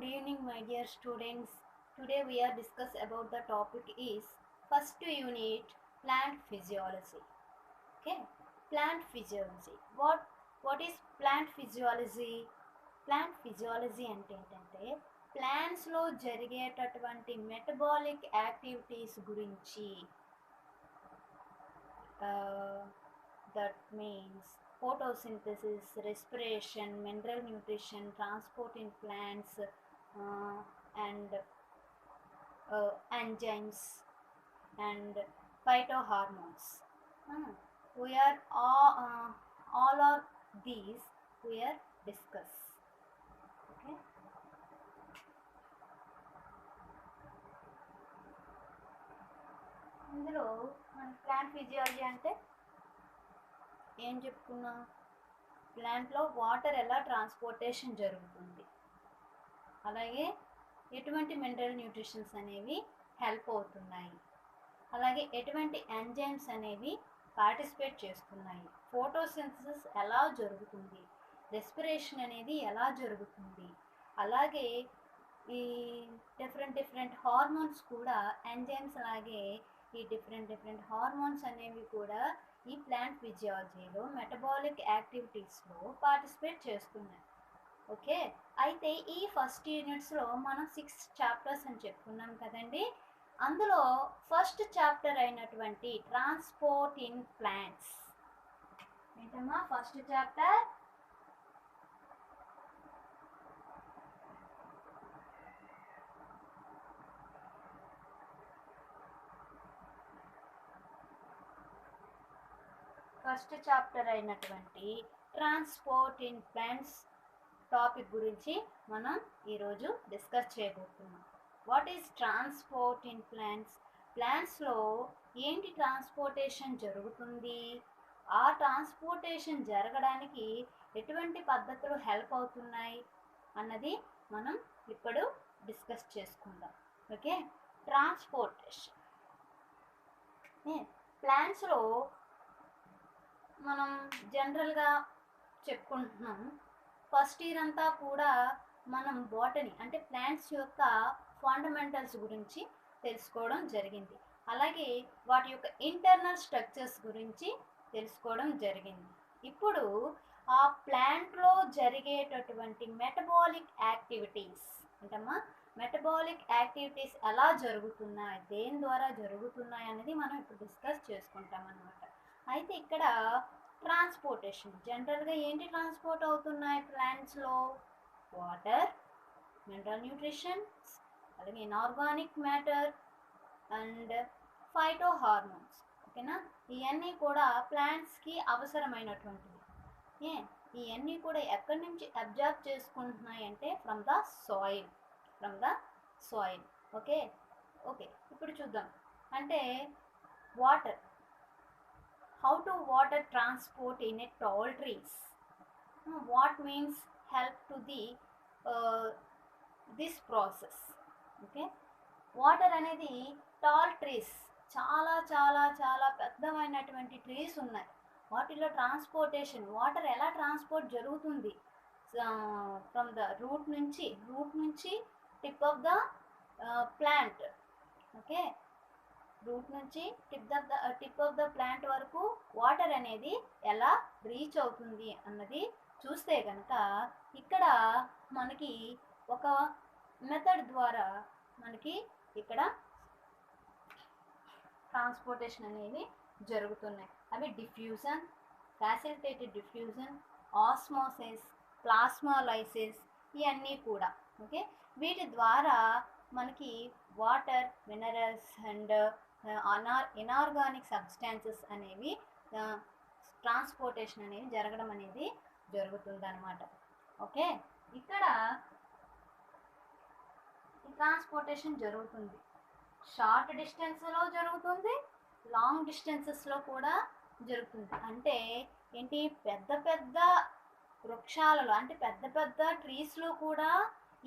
Good evening, my dear students. Today we are discuss about the topic is first unit plant physiology. Okay, plant physiology. What is plant physiology? Plant physiology అంటే plants లో జరిగేటటువంటి metabolic activities గురించి that means photosynthesis, respiration, mineral nutrition, transport in plants, and enzymes and phytohormones. We are all of these we are discuss. Okay. ఇందులో మన plant physiology అంటే ఏం చెప్పుకున్నాం, ప్లాంట్లో వాటర్ ఎలా ట్రాన్స్పోర్టేషన్ జరుగుతుంది, అలాగే ఎటువంటి మినరల్ న్యూట్రిషన్స్ అనేవి హెల్ప్ అవుతున్నాయి, అలాగే ఎటువంటి ఎంజైమ్స్ అనేవి పార్టిసిపేట్ చేస్తున్నాయి, ఫోటోసింథసిస్ ఎలా జరుగుతుంది, రెస్పిరేషన్ అనేది ఎలా జరుగుతుంది, అలాగే ఈ డిఫరెంట్ హార్మోన్స్ కూడా ఎంజైమ్స్ అలాగే ఈ డిఫరెంట్ హార్మోన్స్ అనేవి కూడా ఈ ప్లాంట్ ఫిజియాలజీలో మెటబాలిక్ యాక్టివిటీస్లో పార్టిసిపేట్ చేస్తున్నాయి. ఓకే, అయితే ఈ ఫస్ట్ యూనిట్స్లో మనం 6 చాప్టర్స్ అని చెప్పుకున్నాం కదండి. అందులో ఫస్ట్ చాప్టర్ అయినటువంటి ట్రాన్స్పోర్ట్ ఇన్ ప్లాంట్స్ ఏంటమ్మా ఫస్ట్ చాప్టర్? ఫస్ట్ చాప్టర్ అయినటువంటి ట్రాన్స్పోర్ట్ ఇన్ ప్లాంట్స్ టాపిక్ గురించి మనం ఈరోజు డిస్కస్ చేయబోతున్నాం. What is transport in plants? ప్లాంట్స్లో ఏంటి ట్రాన్స్పోర్టేషన్ జరుగుతుంది, ఆ ట్రాన్స్పోర్టేషన్ జరగడానికి ఎటువంటి పద్ధతులు హెల్ప్ అవుతున్నాయి అన్నది మనం ఇప్పుడు డిస్కస్ చేసుకుందాం. ఓకే, ట్రాన్స్పోర్టేషన్ ప్లాంట్స్లో మనం జనరల్గా చెప్పుకుంటున్నాం. ఫస్ట్ ఇయర్ అంతా కూడా మనం బాటనీ అంటే ప్లాంట్స్ యొక్క ఫండమెంటల్స్ గురించి తెలుసుకోవడం జరిగింది, అలాగే వాటి యొక్క ఇంటర్నల్ స్ట్రక్చర్స్ గురించి తెలుసుకోవడం జరిగింది. ఇప్పుడు ఆ ప్లాంట్లో జరిగేటటువంటి మెటబాలిక్ యాక్టివిటీస్ అంటమ్మా, మెటబాలిక్ యాక్టివిటీస్ ఎలా జరుగుతున్నాయి, దేని ద్వారా జరుగుతున్నాయి అనేది మనం ఇప్పుడు డిస్కస్ చేసుకుంటాం అన్నమాట. అయితే ఇక్కడ ట్రాన్స్పోర్టేషన్ జనరల్గా ఏంటి ట్రాన్స్పోర్ట్ అవుతున్నాయి ప్లాంట్స్లో? వాటర్, మినరల్ న్యూట్రిషన్స్, అలాగే inorganic matter and phyto hormones. ఓకేనా, ఇవన్నీ కూడా ప్లాంట్స్కి అవసరమైనటువంటివి. ఇవన్నీ కూడా ఎక్కడి నుంచి అబ్జర్వ్ చేసుకుంటున్నాయి అంటే ఫ్రమ్ ద సాయిల్. ఓకే, ఇప్పుడు చూద్దాం. అంటే water, how to water transport in a tall trees. What means help to the this process. Okay, water అనేది టాల్ ట్రీస్, చాలా చాలా చాలా పెద్దమైనటువంటి ట్రీస్ ఉన్నాయి, వాటిలో ట్రాన్స్పోర్టేషన్ వాటర్ ఎలా ట్రాన్స్పోర్ట్ జరుగుతుంది ఫ్రమ్ ద రూట్ నుంచి tip of the plant. Okay, root నుంచి టిప్ ఆఫ్ ద ప్లాంట్ వరకు వాటర్ అనేది ఎలా రీచ్ అవుతుంది అన్నది చూస్తే కనుక ఇక్కడ మనకి ఒక మెథడ్ ద్వారా మనకి ఇక్కడ ట్రాన్స్పోర్టేషన్ అనేవి జరుగుతున్నాయి. అవి డిఫ్యూజన్, ఫ్యాసిలిటేటెడ్ డిఫ్యూజన్, ఆస్మోసిస్, ప్లాస్మాలైసిస్, ఇవన్నీ కూడా. ఓకే, వీటి ద్వారా మనకి water, minerals and inorganic substances అనేవి ట్రాన్స్పోర్టేషన్ అనేది జరగడం అనేది జరుగుతుందన్నమాట. ఓకే, ఇక్కడ ట్రాన్స్పోర్టేషన్ జరుగుతుంది, షార్ట్ డిస్టెన్స్లో జరుగుతుంది, లాంగ్ డిస్టెన్సెస్లో కూడా జరుగుతుంది. అంటే ఏంటి, పెద్ద పెద్ద వృక్షాలలో అంటే పెద్ద ట్రీస్లో కూడా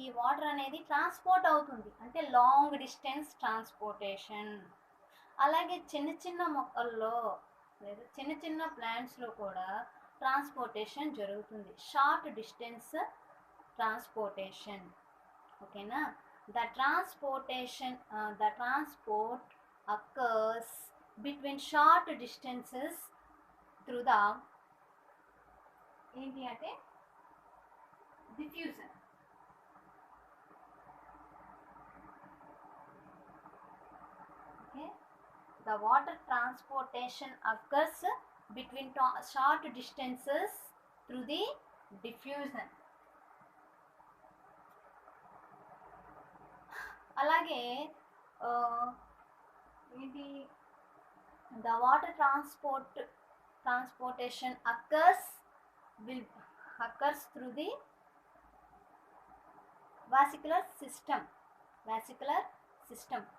ఈ వాటర్ అనేది ట్రాన్స్పోర్ట్ అవుతుంది, అంటే లాంగ్ డిస్టెన్స్ ట్రాన్స్పోర్టేషన్. అలాగే చిన్న మొక్కల్లో లేదా చిన్న ప్లాంట్స్లో కూడా ట్రాన్స్పోర్టేషన్ జరుగుతుంది, షార్ట్ డిస్టెన్స్ ట్రాన్స్పోర్టేషన్. ఓకేనా. The transport occurs between short distances through the ఏంటి అంటే diffusion. Okay, the water transportation occurs between short distances through the diffusion. అలాగే ఏంటి, the water transportation occurs through the vesicular system.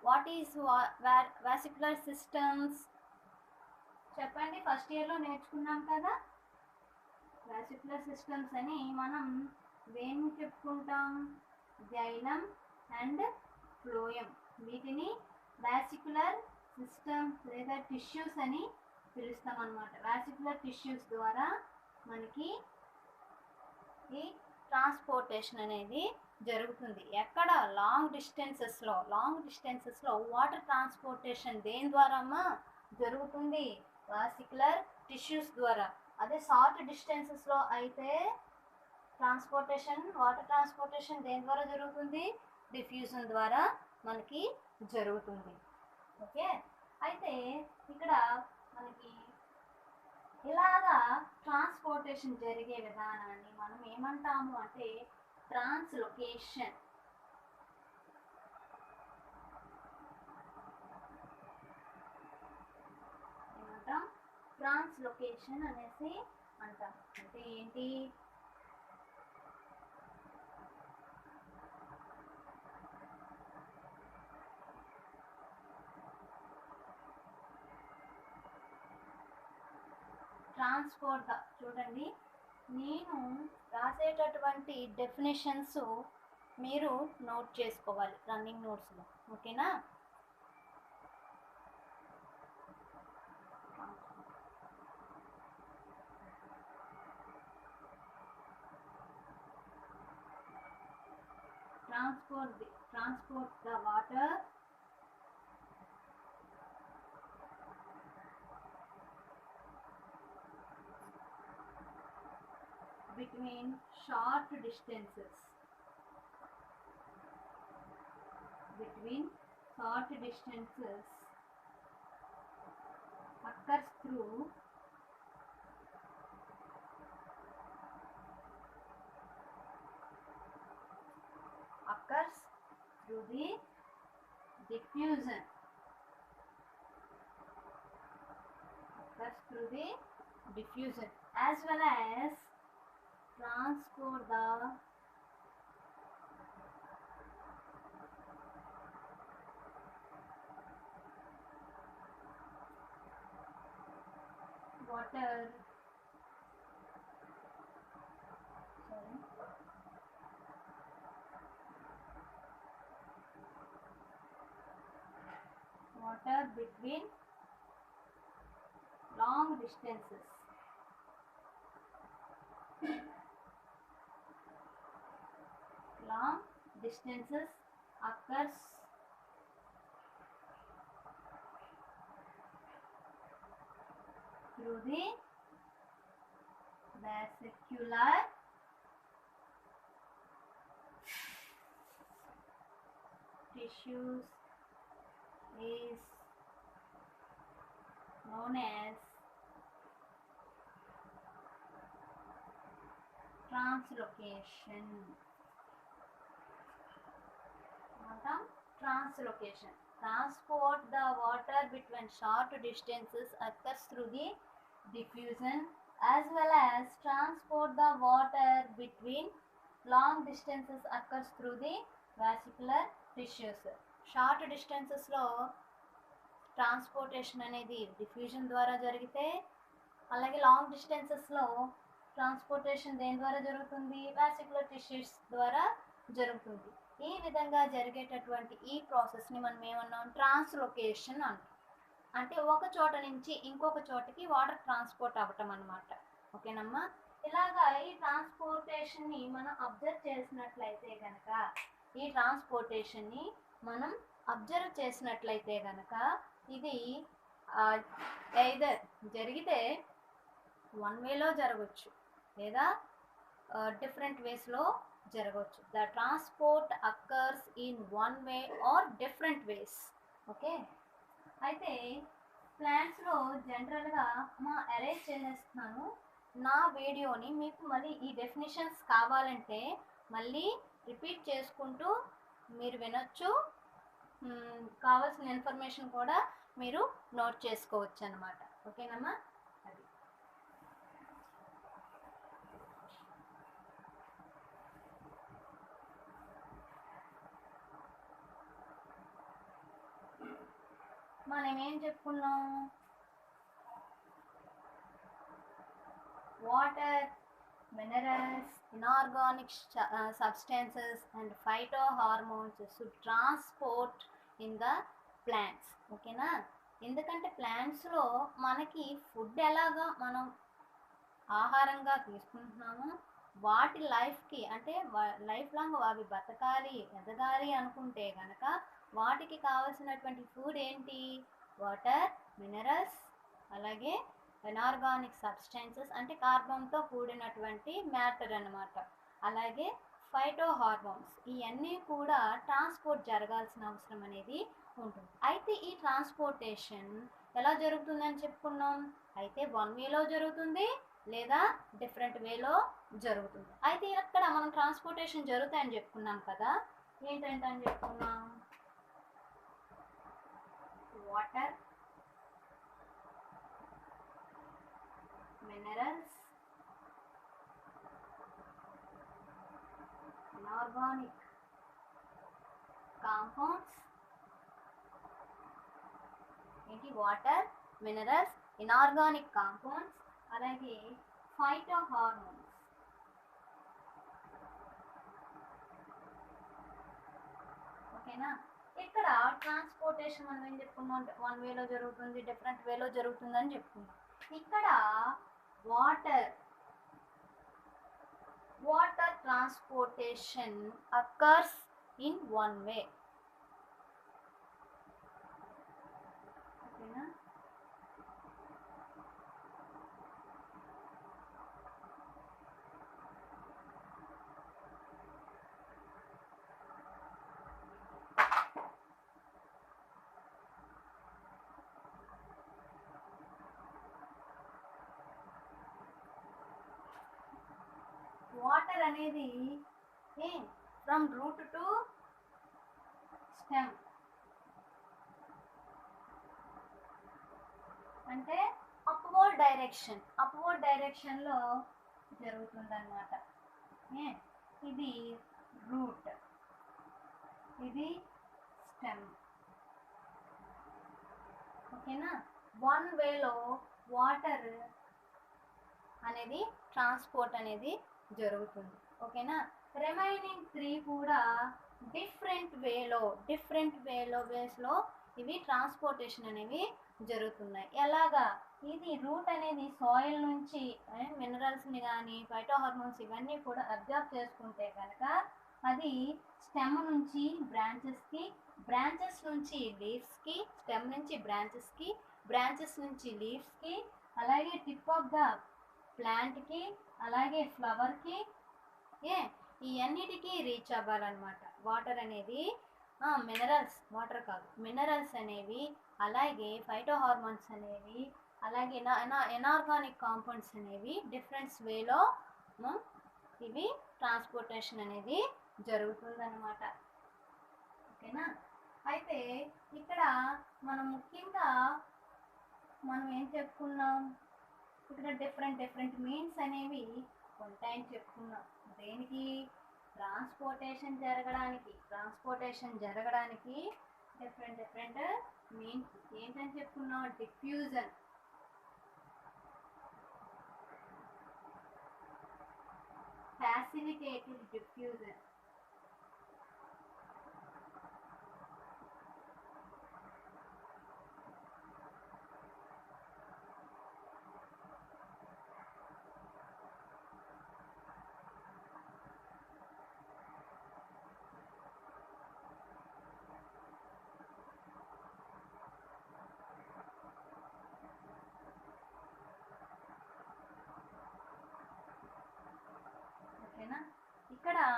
What is vesicular systems? చెప్పండి, first ఇయర్లో నేర్చుకున్నాం కదా. వాసిక్యులర్ systems అని మనం దేన్ని చెప్పుకుంటాం? Xylem and phloem. వీటిని వాసిక్యులర్ సిస్టమ్స్ లేదా టిష్యూస్ అని పిలుస్తాం అన్నమాట. వాసిక్యులర్ టిష్యూస్ ద్వారా మనకి ఈ ట్రాన్స్పోర్టేషన్ అనేది జరుగుతుంది. ఎక్కడ? లాంగ్ డిస్టెన్సెస్లో వాటర్ ట్రాన్స్పోర్టేషన్ దేని ద్వారా అమ్మా జరుగుతుంది? వాసిక్యులర్ టిష్యూస్ ద్వారా. అదే షార్ట్ డిస్టెన్సెస్లో అయితే వాటర్ ట్రాన్స్పోర్టేషన్ దేని ద్వారా జరుగుతుంది? డిఫ్యూజన్ ద్వారా మనకి జరుగుతుంది. ఓకే, అయితే ఇక్కడ మనకి ఇలాగా ట్రాన్స్పోర్టేషన్ జరిగే విధానాన్ని మనం ఏమంటాము అంటే ట్రాన్స్లోకేషన్. ఏమంటాం? ట్రాన్స్లోకేషన్ అనేసి అంటాం. అంటే ఏంటి? ట్రాన్స్పోర్ట్. చూడండి, నేను రాసేటటువంటి డెఫినేషన్స్ మీరు నోట్ చేసుకోవాలి రన్నింగ్ నోట్స్లో. ఓకేనా? Transport the water between short distances occurs through the diffusion. As well as transport the water between long distances. Occurs through the vesicular tissues is known as translocation. Transport the water between short distances occurs through the diffusion, as well as transport the water between long distances occurs through the vesicular tissues. Short డిస్టెన్సెస్లో transportation అనేది diffusion ద్వారా జరిగితే, అలాగే long డిస్టెన్సెస్లో transportation దేని ద్వారా జరుగుతుంది? వాసిక్యులర్ tissues ద్వారా జరుగుతుంది. ఈ విధంగా జరిగేటటువంటి ఈ ప్రాసెస్ని మనం ఏమన్నాం? ట్రాన్స్లోకేషన్ అంటాం. అంటే ఒక చోట నుంచి ఇంకొక చోటకి వాటర్ ట్రాన్స్పోర్ట్ అవ్వటం అన్నమాట. ఓకేనమ్మా? ఇలాగా ఈ ట్రాన్స్పోర్టేషన్ని మనం అబ్జర్వ్ చేసినట్లయితే కనుక ఈ ట్రాన్స్పోర్టేషన్ని మనం అబ్జర్వ్ చేసినట్లయితే కనుక ఇది ఎయిదర్ జరిగితే వన్ వేలో జరగవచ్చు లేదా డిఫరెంట్ వేస్లో జరగవచ్చు. The transport occurs in one way or different ways. Okay, అయితే ప్లాంట్స్లో జనరల్గా అరేంజ్ చేసేస్తున్నాను నా వీడియోని. మీకు మళ్ళీ ఈ డెఫినేషన్స్ కావాలంటే మళ్ళీ రిపీట్ చేసుకుంటూ మీరు వినొచ్చు, కావాల్సిన ఇన్ఫర్మేషన్ కూడా మీరు నోట్ చేసుకోవచ్చు అన్నమాట. ఓకేనమ్మా, అది మనం ఏం చెప్పుకున్నాం? Water, minerals, inorganic substances and phytohormones should transport in the plants. ఓకేనా, ఎందుకంటే ప్లాంట్స్లో మనకి ఫుడ్ ఎలాగా మనం ఆహారంగా తీసుకుంటున్నాము, వాటి లైఫ్కి అంటే లైఫ్ లాంగ్ అవి బతకాలి ఎదగాలి అనుకుంటే కనుక వాటికి కావాల్సినటువంటి ఫుడ్ ఏంటి? వాటర్, మినరల్స్, అలాగే ఇనార్గానిక్ సబ్స్టెన్సెస్ అంటే కార్బన్తో కూడినటువంటి మ్యాటర్ అన్నమాట. అలాగే ఫైటో హార్మోన్స్, ఇవన్నీ కూడా ట్రాన్స్పోర్ట్ జరగాల్సిన అవసరం అనేది ఉంటుంది. అయితే ఈ ట్రాన్స్పోర్టేషన్ ఎలా జరుగుతుందని చెప్పుకున్నాం? అయితే వన్ వేలో జరుగుతుంది లేదా డిఫరెంట్ వేలో జరుగుతుంది. అయితే ఇక్కడ మనం ట్రాన్స్పోర్టేషన్ జరుగుతాయని చెప్పుకున్నాం కదా, ఏంటంటని చెప్పుకున్నాం? వాటర్, minerals, inorganic compounds, ఏంటి? వాటర్, మినరల్స్, ఇనార్గానిక్ కాంపౌండ్స్, అలాగే ఫైటో హార్మోన్స్. ఓకేనా, ఇక్కడ ట్రాన్స్పోర్టేషన్ మనం ఏం చెప్పుకున్నాం? వన్ వేలో జరుగుతుంది, డిఫరెంట్ వేలో జరుగుతుంది అని చెప్పుకున్నాం. ఇక్కడ water transportation occurs in one way. ఓకేనా, వాటర్ అనేది ఫ్రమ్ రూట్ టు స్టెమ్ అంటే అప్వర్డ్ డైరెక్షన్లో జరుగుతుందన్నమాట. ఇది రూట్, ఇది స్టెమ్. ఓకేనా, వన్ వేలో వాటర్ అనేది ట్రాన్స్పోర్ట్ అనేది జరుగుతుంది. ఓకేనా, రిమైనింగ్ 3 కూడా డిఫరెంట్ వేస్లో ఇవి ట్రాన్స్పోర్టేషన్ అనేవి జరుగుతున్నాయి. ఎలాగా? ఇది రూట్ అనేది సాయిల్ నుంచి మినరల్స్ని కానీ ఫైటో హార్మోన్స్ ఇవన్నీ కూడా అబ్జర్వ్ చేసుకుంటే కనుక అది స్టెమ్ నుంచి బ్రాంచెస్కి, బ్రాంచెస్ నుంచి లీవ్స్కి, స్టెమ్ నుంచి బ్రాంచెస్కి, బ్రాంచెస్ నుంచి లీవ్స్కి, అలాగే టిప్ ఆఫ్ ద ప్లాంట్కి, అలాగే ఫ్లవర్కి, ఈ అన్నిటికీ రీచ్ అవ్వాలన్నమాట. వాటర్ అనేది వాటర్ కాదు, మినరల్స్ అనేవి, అలాగే ఫైటో హార్మోన్స్ అనేవి, అలాగే ఇనార్గానిక్ కాంపౌండ్స్ అనేవి డిఫరెంట్ వేలో ఇవి ట్రాన్స్పోర్టేషన్ అనేది జరుగుతుందన్నమాట. ఓకేనా, అయితే ఇక్కడ మనం ముఖ్యంగా ఏం చెప్పుకున్నాం? ఇక్కడ డిఫరెంట్ మీన్స్ అనేవి ఉంటాయని చెప్పుకున్నాం. దేనికి? ట్రాన్స్పోర్టేషన్ జరగడానికి డిఫరెంట్ మీన్స్ ఏంటని చెప్పుకున్నాం? డిఫ్యూజన్, ఫ్యాసిలిటేటెడ్ డిఫ్యూజన్,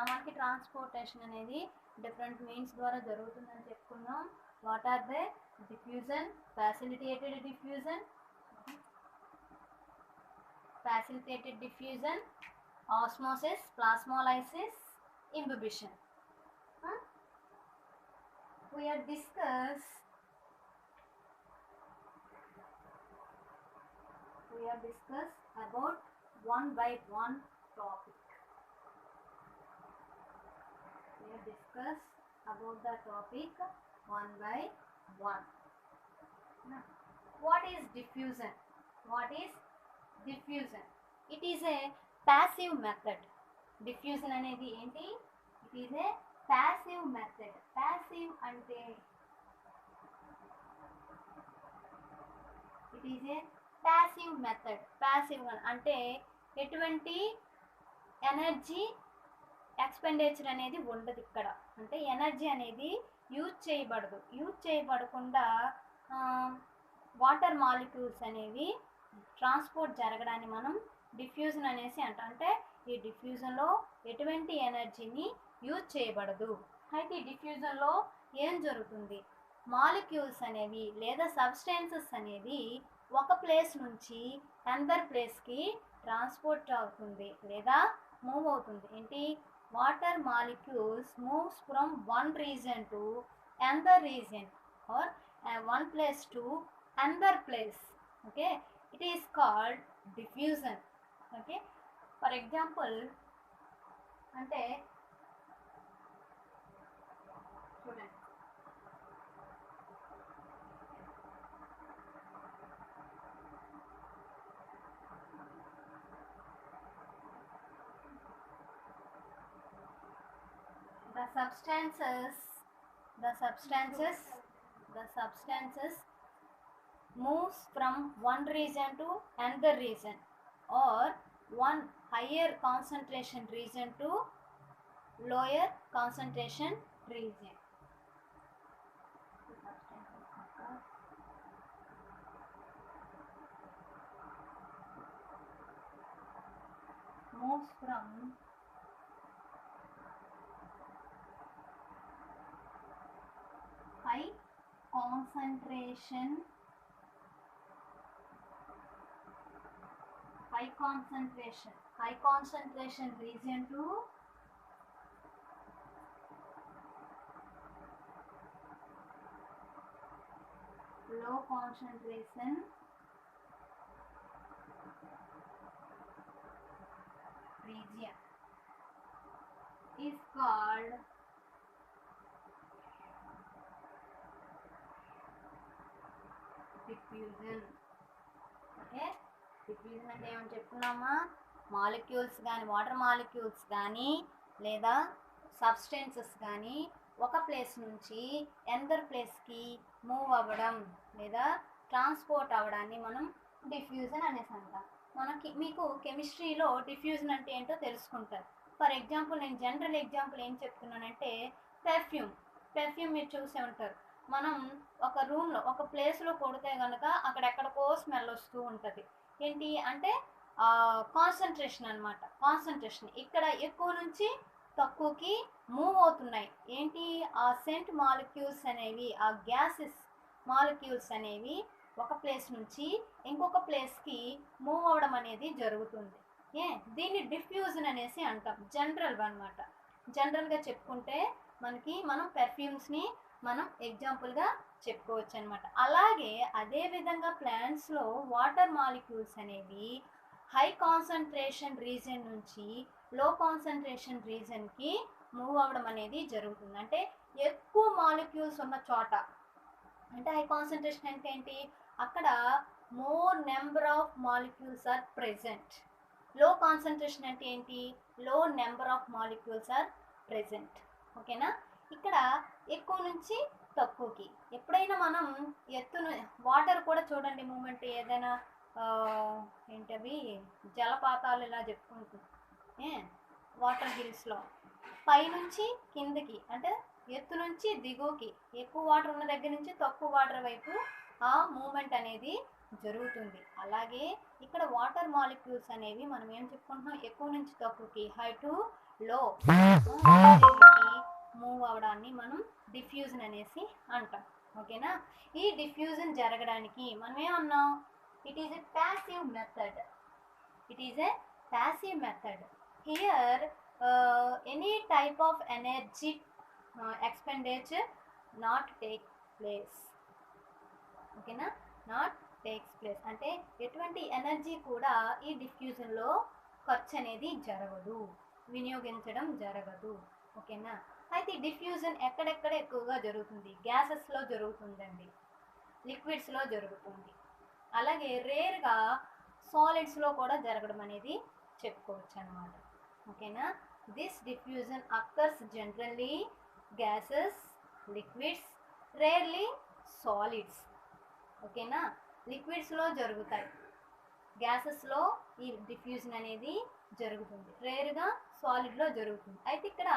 మనకి ట్రాన్స్పోర్టేషన్ అనేది డిఫరెంట్ మీన్స్ ద్వారా జరుగుతుందని చెప్పుకున్నాం. What are they? Diffusion, facilitated diffusion, osmosis, plasmolysis, imbibition. We are discuss about one by one topic. We are discuss about the topic one by one. What is diffusion? It is a passive method. Diffusion అనేది ఏంటి? It is a passive method. Passive అంటే it is a passive method. Passive అంటే ఎటువంటి energy expenditure అనేది ఉండదు ఇక్కడ. అంటే energy అనేది యూజ్ చేయబడకుండా వాటర్ మాలిక్యూల్స్ అనేవి ట్రాన్స్పోర్ట్ జరగడాన్ని మనం డిఫ్యూజన్ అనేసి అంటాం. అంటే ఈ డిఫ్యూజన్లో ఎటువంటి ఎనర్జీని యూజ్ చేయబడదు. అయితే ఈ డిఫ్యూజన్లో ఏం జరుగుతుంది? మాలిక్యూల్స్ అనేవి లేదా సబ్స్టెన్సెస్ అనేవి ఒక ప్లేస్ నుంచి అనదర్ ప్లేస్కి ట్రాన్స్పోర్ట్ అవుతుంది లేదా మూవ్ అవుతుంది. ఏంటి? Water molecules moves from one region to another region or one place to another place. Okay, it is called diffusion. Okay, for example అంటే చూడండి, the substances moves from one region to another region or one higher concentration region to lower concentration region. Moves from high concentration region to low concentration region is called diffusion. Okay, diffusion అంటే ఏమని చెప్పుకున్నామా? Molecules కానీ water molecules కానీ లేదా substances కానీ ఒక place నుంచి another ప్లేస్కి move అవ్వడం లేదా ట్రాన్స్పోర్ట్ అవ్వడాన్ని మనం డిఫ్యూజన్ అనేసి అంటాం. మీకు కెమిస్ట్రీలో డిఫ్యూజన్ అంటే ఏంటో తెలుసుకుంటారు. ఫర్ ఎగ్జాంపుల్ నేను జనరల్ ఎగ్జాంపుల్ ఏం చెప్తున్నానంటే పెర్ఫ్యూమ్ మీరు చూసే ఉంటారు. మనం ఒక రూమ్లో ఒక ప్లేస్లో కొడితే కనుక అక్కడెక్కడికో స్మెల్ వస్తూ ఉంటుంది. ఏంటి అంటే కాన్సన్ట్రేషన్ అనమాట. కాన్సన్ట్రేషన్ ఇక్కడ ఎక్కువ నుంచి తక్కువకి మూవ్ అవుతున్నాయి. ఏంటి? ఆ సెంట్ మాలిక్యూల్స్ అనేవి, ఆ గ్యాసెస్ మాలిక్యూల్స్ అనేవి ఒక ప్లేస్ నుంచి ఇంకొక ప్లేస్కి మూవ్ అవ్వడం అనేది జరుగుతుంది. దీన్ని డిఫ్యూజన్ అనేసి అంటాం. జనరల్ అనమాట. జనరల్గా చెప్పుకుంటే మనం పెర్ఫ్యూమ్స్ని మనం ఎగ్జాంపుల్గా చెప్పుకోవచ్చు అనమాట. అలాగే అదేవిధంగా ప్లాంట్స్లో వాటర్ మాలిక్యూల్స్ అనేవి హై కాన్సన్ట్రేషన్ రీజన్ నుంచి లో కాన్సన్ట్రేషన్ రీజన్కి మూవ్ అవ్వడం అనేది జరుగుతుంది. అంటే ఎక్కువ మాలిక్యూల్స్ ఉన్న చోట, అంటే హై కాన్సన్ట్రేషన్ అంటే ఏంటి? అక్కడ more number of molecules are present. Low concentration అంటే ఏంటి? Low number of molecules are present. ఓకేనా? ఇక్కడ ఎక్కువ నుంచి తక్కువకి ఎప్పుడైనా మనం ఎత్తును వాటర్ కూడా చూడండి మూమెంట్ ఏదైనా ఏంటవి జలపాతాలు ఇలా చెప్పుకుంటుంది వాటర్ హిల్స్లో పైనుంచి కిందకి అంటే ఎత్తు నుంచి దిగువకి ఎక్కువ వాటర్ ఉన్న దగ్గర నుంచి తక్కువ వాటర్ వైపు ఆ మూమెంట్ అనేది జరుగుతుంది. అలాగే ఇక్కడ వాటర్ మాలిక్యూల్స్ అనేవి మనం ఏం చెప్పుకుంటున్నాం, ఎక్కువ నుంచి తక్కువకి, హై టు లో మూవ్ అవడాన్ని మనం డిఫ్యూజన్ అనేసి అంటాం. ఓకేనా? ఈ డిఫ్యూజన్ జరగడానికి మనం ఏమన్నాం, it is a passive method. It is a passive method. Here any type of energy expenditure not take place. ఓకేనా? నాట్ టేక్స్ ప్లేస్ అంటే ఎటువంటి ఎనర్జీ కూడా ఈ డిఫ్యూజన్లో ఖర్చు అనేది జరగదు, వినియోగించడం జరగదు. ఓకేనా? అయితే ఈ డిఫ్యూజన్ ఎక్కడెక్కడ ఎక్కువగా జరుగుతుంది? గ్యాసెస్లో జరుగుతుందండి, లిక్విడ్స్లో జరుగుతుంది, అలాగే రేర్గా సాలిడ్స్లో కూడా జరగడం అనేది చెప్పుకోవచ్చు అన్నమాట. ఓకేనా? This diffusion occurs generally gases, liquids, rarely solids. ఓకేనా? లిక్విడ్స్లో జరుగుతాయి, గ్యాసెస్లో ఈ డిఫ్యూజన్ అనేది జరుగుతుంది, రేర్గా సాలిడ్లో జరుగుతుంది. అయితే ఇక్కడ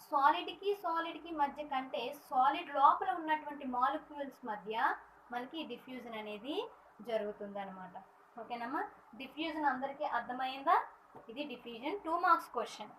సాలిడ్కి మధ్య కంటే సాలిడ్ లోపల ఉన్నటువంటి మాలిక్యూల్స్ మధ్య మనకి డిఫ్యూజన్ అనేది జరుగుతుంది అనమాట. ఓకేనమ్మా? డిఫ్యూజన్ అందరికీ అర్థమైందా? ఇది diffusion 2 marks question.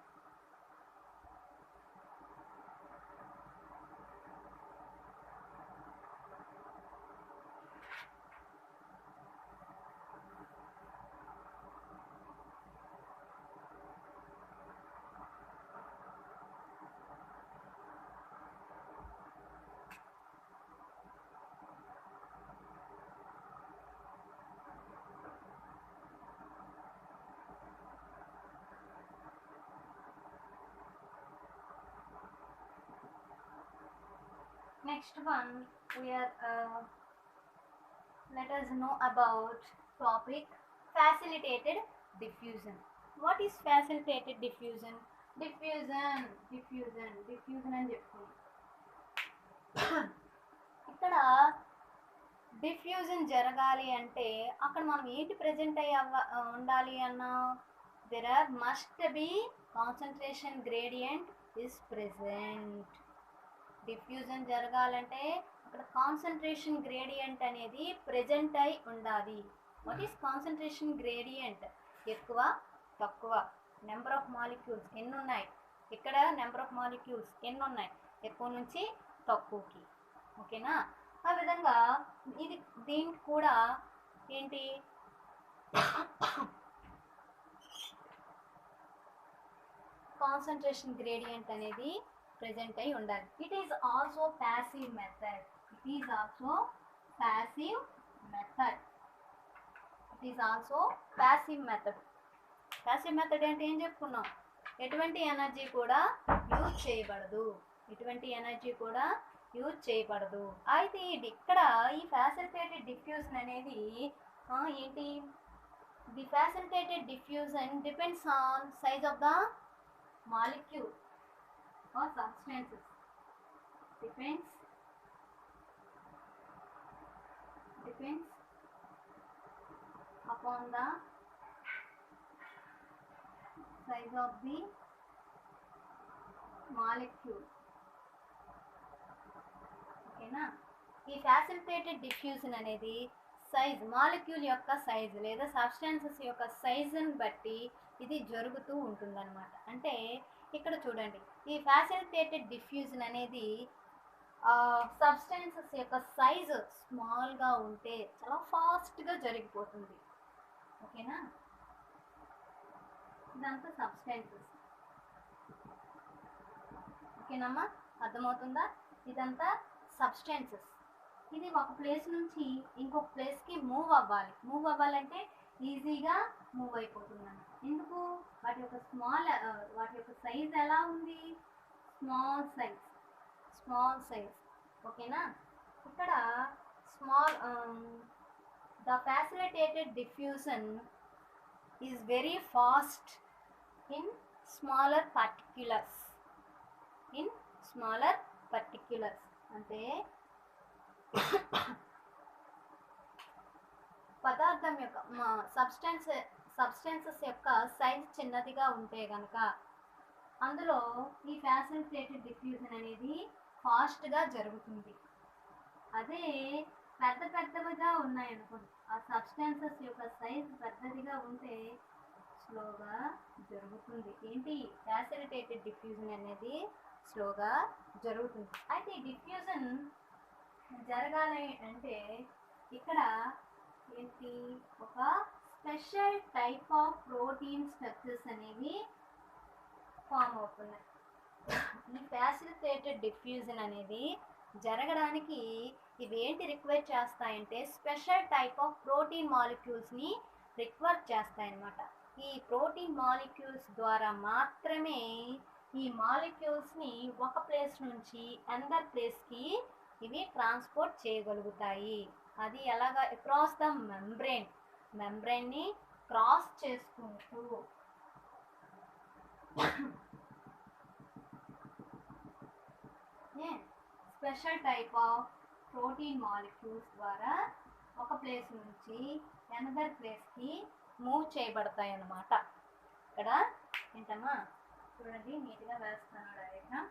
Next one, we are let us know about topic facilitated diffusion. What is facilitated diffusion? Diffusion అని చెప్పుకున్నాం. ఇక్కడ డిఫ్యూజన్ జరగాలి అంటే అక్కడ మనం ఏంటి ప్రజెంట్ అయ్యి ఉండాలి అన్నా, there are must be concentration gradient is present. Diffusion జరగాలంటే అక్కడ కాన్సన్ట్రేషన్ గ్రేడియంట్ అనేది ప్రెజెంట్ అయి ఉండాలి. What is concentration gradient? ఎక్కువ తక్కువ, నెంబర్ ఆఫ్ మాలిక్యూల్స్ ఎన్ని ఉన్నాయి, ఇక్కడ నెంబర్ ఆఫ్ మాలిక్యూల్స్ ఎన్ని ఉన్నాయి, ఎక్కువ నుంచి తక్కువకి. ఓకేనా? ఆ విధంగా ఇది దీనికి కూడా ఏంటి, కాన్సన్ట్రేషన్ గ్రేడియంట్ అనేది ప్రెజెంట్ అయి ఉండాలి. It is also passive method. It is also passive method. It is also passive method. Passive method అంటే ఏం చెప్పుకున్నాం, ఎటువంటి ఎనర్జీ కూడా యూజ్ చేయబడదు, ఎటువంటి ఎనర్జీ కూడా యూజ్ చేయబడదు. అయితే ఇక్కడ ఈ ఫ్యాసిలిటేటెడ్ డిఫ్యూజన్ అనేది ఏంటి, the facilitated diffusion depends on size of the molecule or substances. Depends upon the size of the molecule. ఓకేనా? ఈ ఫ్యాసిలిటేటెడ్ డిఫ్యూజన్ అనేది సైజ్, మాలిక్యూల్ యొక్క సైజు లేదా సబ్స్టాన్సెస్ యొక్క సైజుని బట్టి ఇది జరుగుతూ ఉంటుందన్నమాట. అంటే ఇక్కడ చూడండి, ఈ ఫ్యాసిలిటేటెడ్ డిఫ్యూజన్ అనేది సబ్స్టాన్సెస్ యొక్క సైజు స్మాల్గా ఉంటే చాలా ఫాస్ట్గా జరిగిపోతుంది. ఓకేనా? ఇదంతా సబ్స్టాన్సెస్. ఓకేనమ్మా? అర్థమవుతుందా? ఇదంతా సబ్స్టాన్సెస్. ఇది ఒక ప్లేస్ నుంచి ఇంకొక ప్లేస్కి మూవ్ అవ్వాలంటే ఈజీగా మూవ్ అయిపోతుంది అన్నమాట. ఎందుకు? వాటి యొక్క సైజ్ ఎలా ఉంది, స్మాల్ సైజ్. ఓకేనా? ఇక్కడ the facilitated diffusion is very fast in smaller particulars. అంటే పదార్థం యొక్క సబ్స్టెన్సెస్ యొక్క సైజ్ చిన్నదిగా ఉంటే కనుక అందులో ఈ ఫ్యాసిలిటేటెడ్ డిఫ్యూజన్ అనేది ఫాస్ట్గా జరుగుతుంది. అదే పెద్దవిగా ఉన్నాయనుకోండి, ఆ సబ్స్టాన్సెస్ యొక్క సైజ్ పెద్దదిగా ఉంటే స్లోగా జరుగుతుంది. ఏంటి ఫ్యాసిలిటేటెడ్ డిఫ్యూజన్ అనేది స్లోగా జరుగుతుంది. అయితే ఈ డిఫ్యూజన్ జరగాలి అంటే ఇక్కడ ఏంటి ఒక special type of protein structures అనేవి ఫామ్ అవుతున్నాయి. ఈ ఫ్యాసిలిటేటెడ్ డిఫ్యూజన్ అనేది జరగడానికి ఇవి ఏంటి రిక్వైర్ చేస్తాయంటే స్పెషల్ టైప్ ఆఫ్ ప్రోటీన్ మాలిక్యూల్స్ని రిక్వైర్ చేస్తాయన్నమాట. ఈ ప్రోటీన్ మాలిక్యూల్స్ ద్వారా మాత్రమే ఈ మాలిక్యూల్స్ని ఒక ప్లేస్ నుంచి అనదర్ ప్లేస్కి ఇవి ట్రాన్స్పోర్ట్ చేయగలుగుతాయి. అది ఎలాగా అక్రాస్ ద మెంబ్రెయిన్ని క్రాస్ చేసుకుంటూ special type of protein molecules ద్వారా ఒక ప్లేస్ నుంచి అనదర్ ప్లేస్కి మూవ్ చేయబడతాయి అన్నమాట. ఇక్కడ ఏంటమ్మా చూడండి, నీట్గా వేస్తాను డయాగ్రామ్.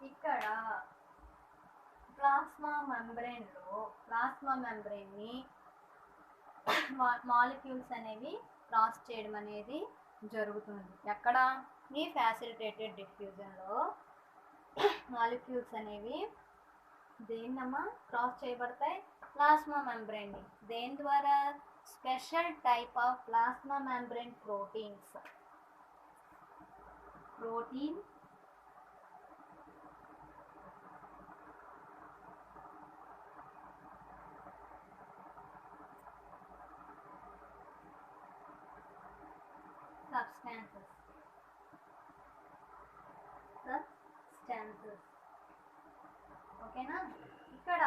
ఇక్కడ ప్లాస్మా మెంబ్రెయిన్ని మాలిక్యూల్స్ అనేవి క్రాస్ చేయడం అనేది జరుగుతుంది. ఎక్కడ ఈ ఫ్యాసిలిటేటెడ్ డిఫ్యూజన్లో మాలిక్యూల్స్ అనేవి దేన్నమ్మా క్రాస్ చేయబడతాయి? ప్లాస్మా మెంబ్రెయిన్ని. దేని ద్వారా? Special type of plasma membrane protein substances. ఓకేనా? ఇక్కడ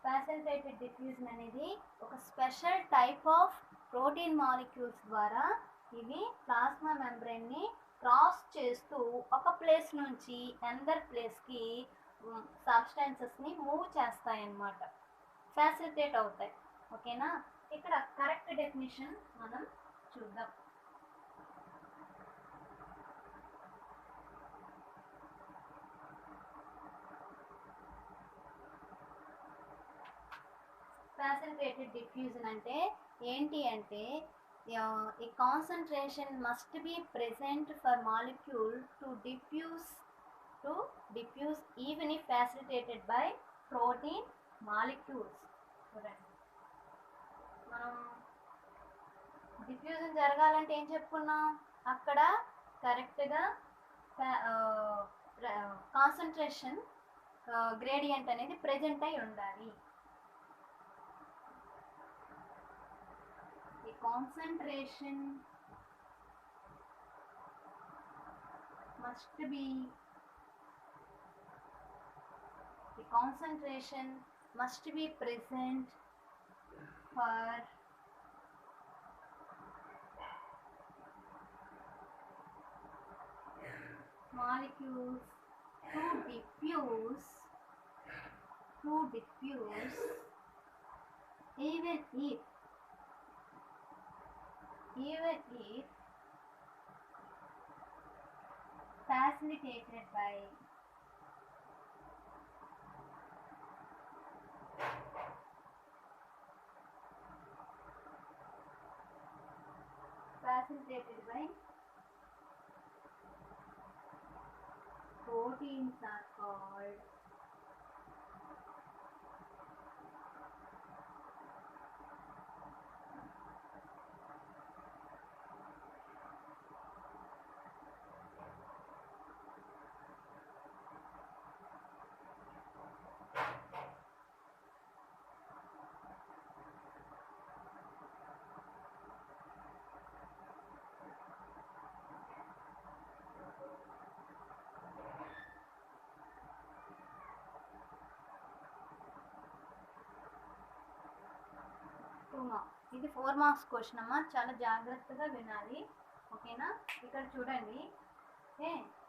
ఫ్యాసిలిటేటెడ్ డిఫ్యూజన్ అనేది ఒక special type of protein molecules ద్వారా ఇవి ప్లాస్మా మెంబ్రెయిన్ని క్రాస్ చేస్తూ ఒక ప్లేస్ నుంచి అనదర్ ప్లేస్కి సబ్స్టాన్సెస్ని మూవ్ చేస్తాయన్నమాట, ఫ్యాసిలిటేట్ అవుతాయి. ఓకేనా? ఇక్కడ కరెక్ట్ డెఫినిషన్ మనం చూద్దాం. ఫ్యాసిలిటేటెడ్ డిఫ్యూజన్ అంటే ఏంటి అంటే a concentration must be present for molecule to diffuse even if facilitated by protein molecules. చూడండి, మనం డిఫ్యూజన్ జరగాలంటే ఏం చెప్పుకున్నాం? అక్కడ కరెక్ట్గా కాన్సన్ట్రేషన్ గ్రేడియంట్ అనేది ప్రెజెంట్ అయి ఉండాలి. Concentration must be present for molecules to diffuse even if facilitated by protein proteins are called ఇది 4 మార్క్స్ క్వశ్చన్ అమ్మా, చాలా జాగ్రత్తగా వినాలి. ఓకేనా? ఇక్కడ చూడండి,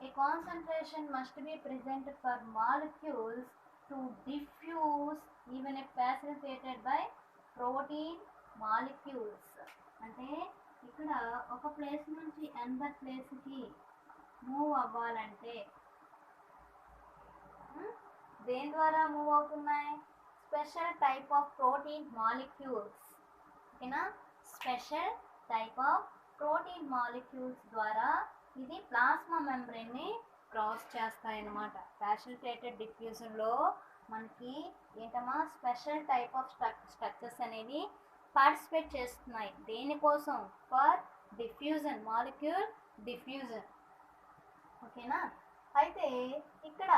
a concentration must be present for molecules to diffuse even a facilitated by protein molecules. అంటే ఇక్కడ ఒక ప్లేస్ నుంచి అనదర్ ప్లేస్కి మూవ్ అవ్వాలంటే దేని ద్వారా మూవ్ అవుతున్నాయి? Special type of protein molecules. ఓకేనా? Special type of protein molecules ద్వారా ఇది ప్లాస్మా మెంబ్రెయిన్ని క్రాస్ చేస్తాయన్నమాట. ఫ్యాసిలిటేటెడ్ డిఫ్యూజన్లో మనకి ఏంటమ్మా, స్పెషల్ టైప్ ఆఫ్ స్ట్రక్చర్స్ అనేవి పార్టిసిపేట్ చేస్తున్నాయి. దేనికోసం? For diffusion, molecule diffusion. ఓకేనా? అయితే ఇక్కడ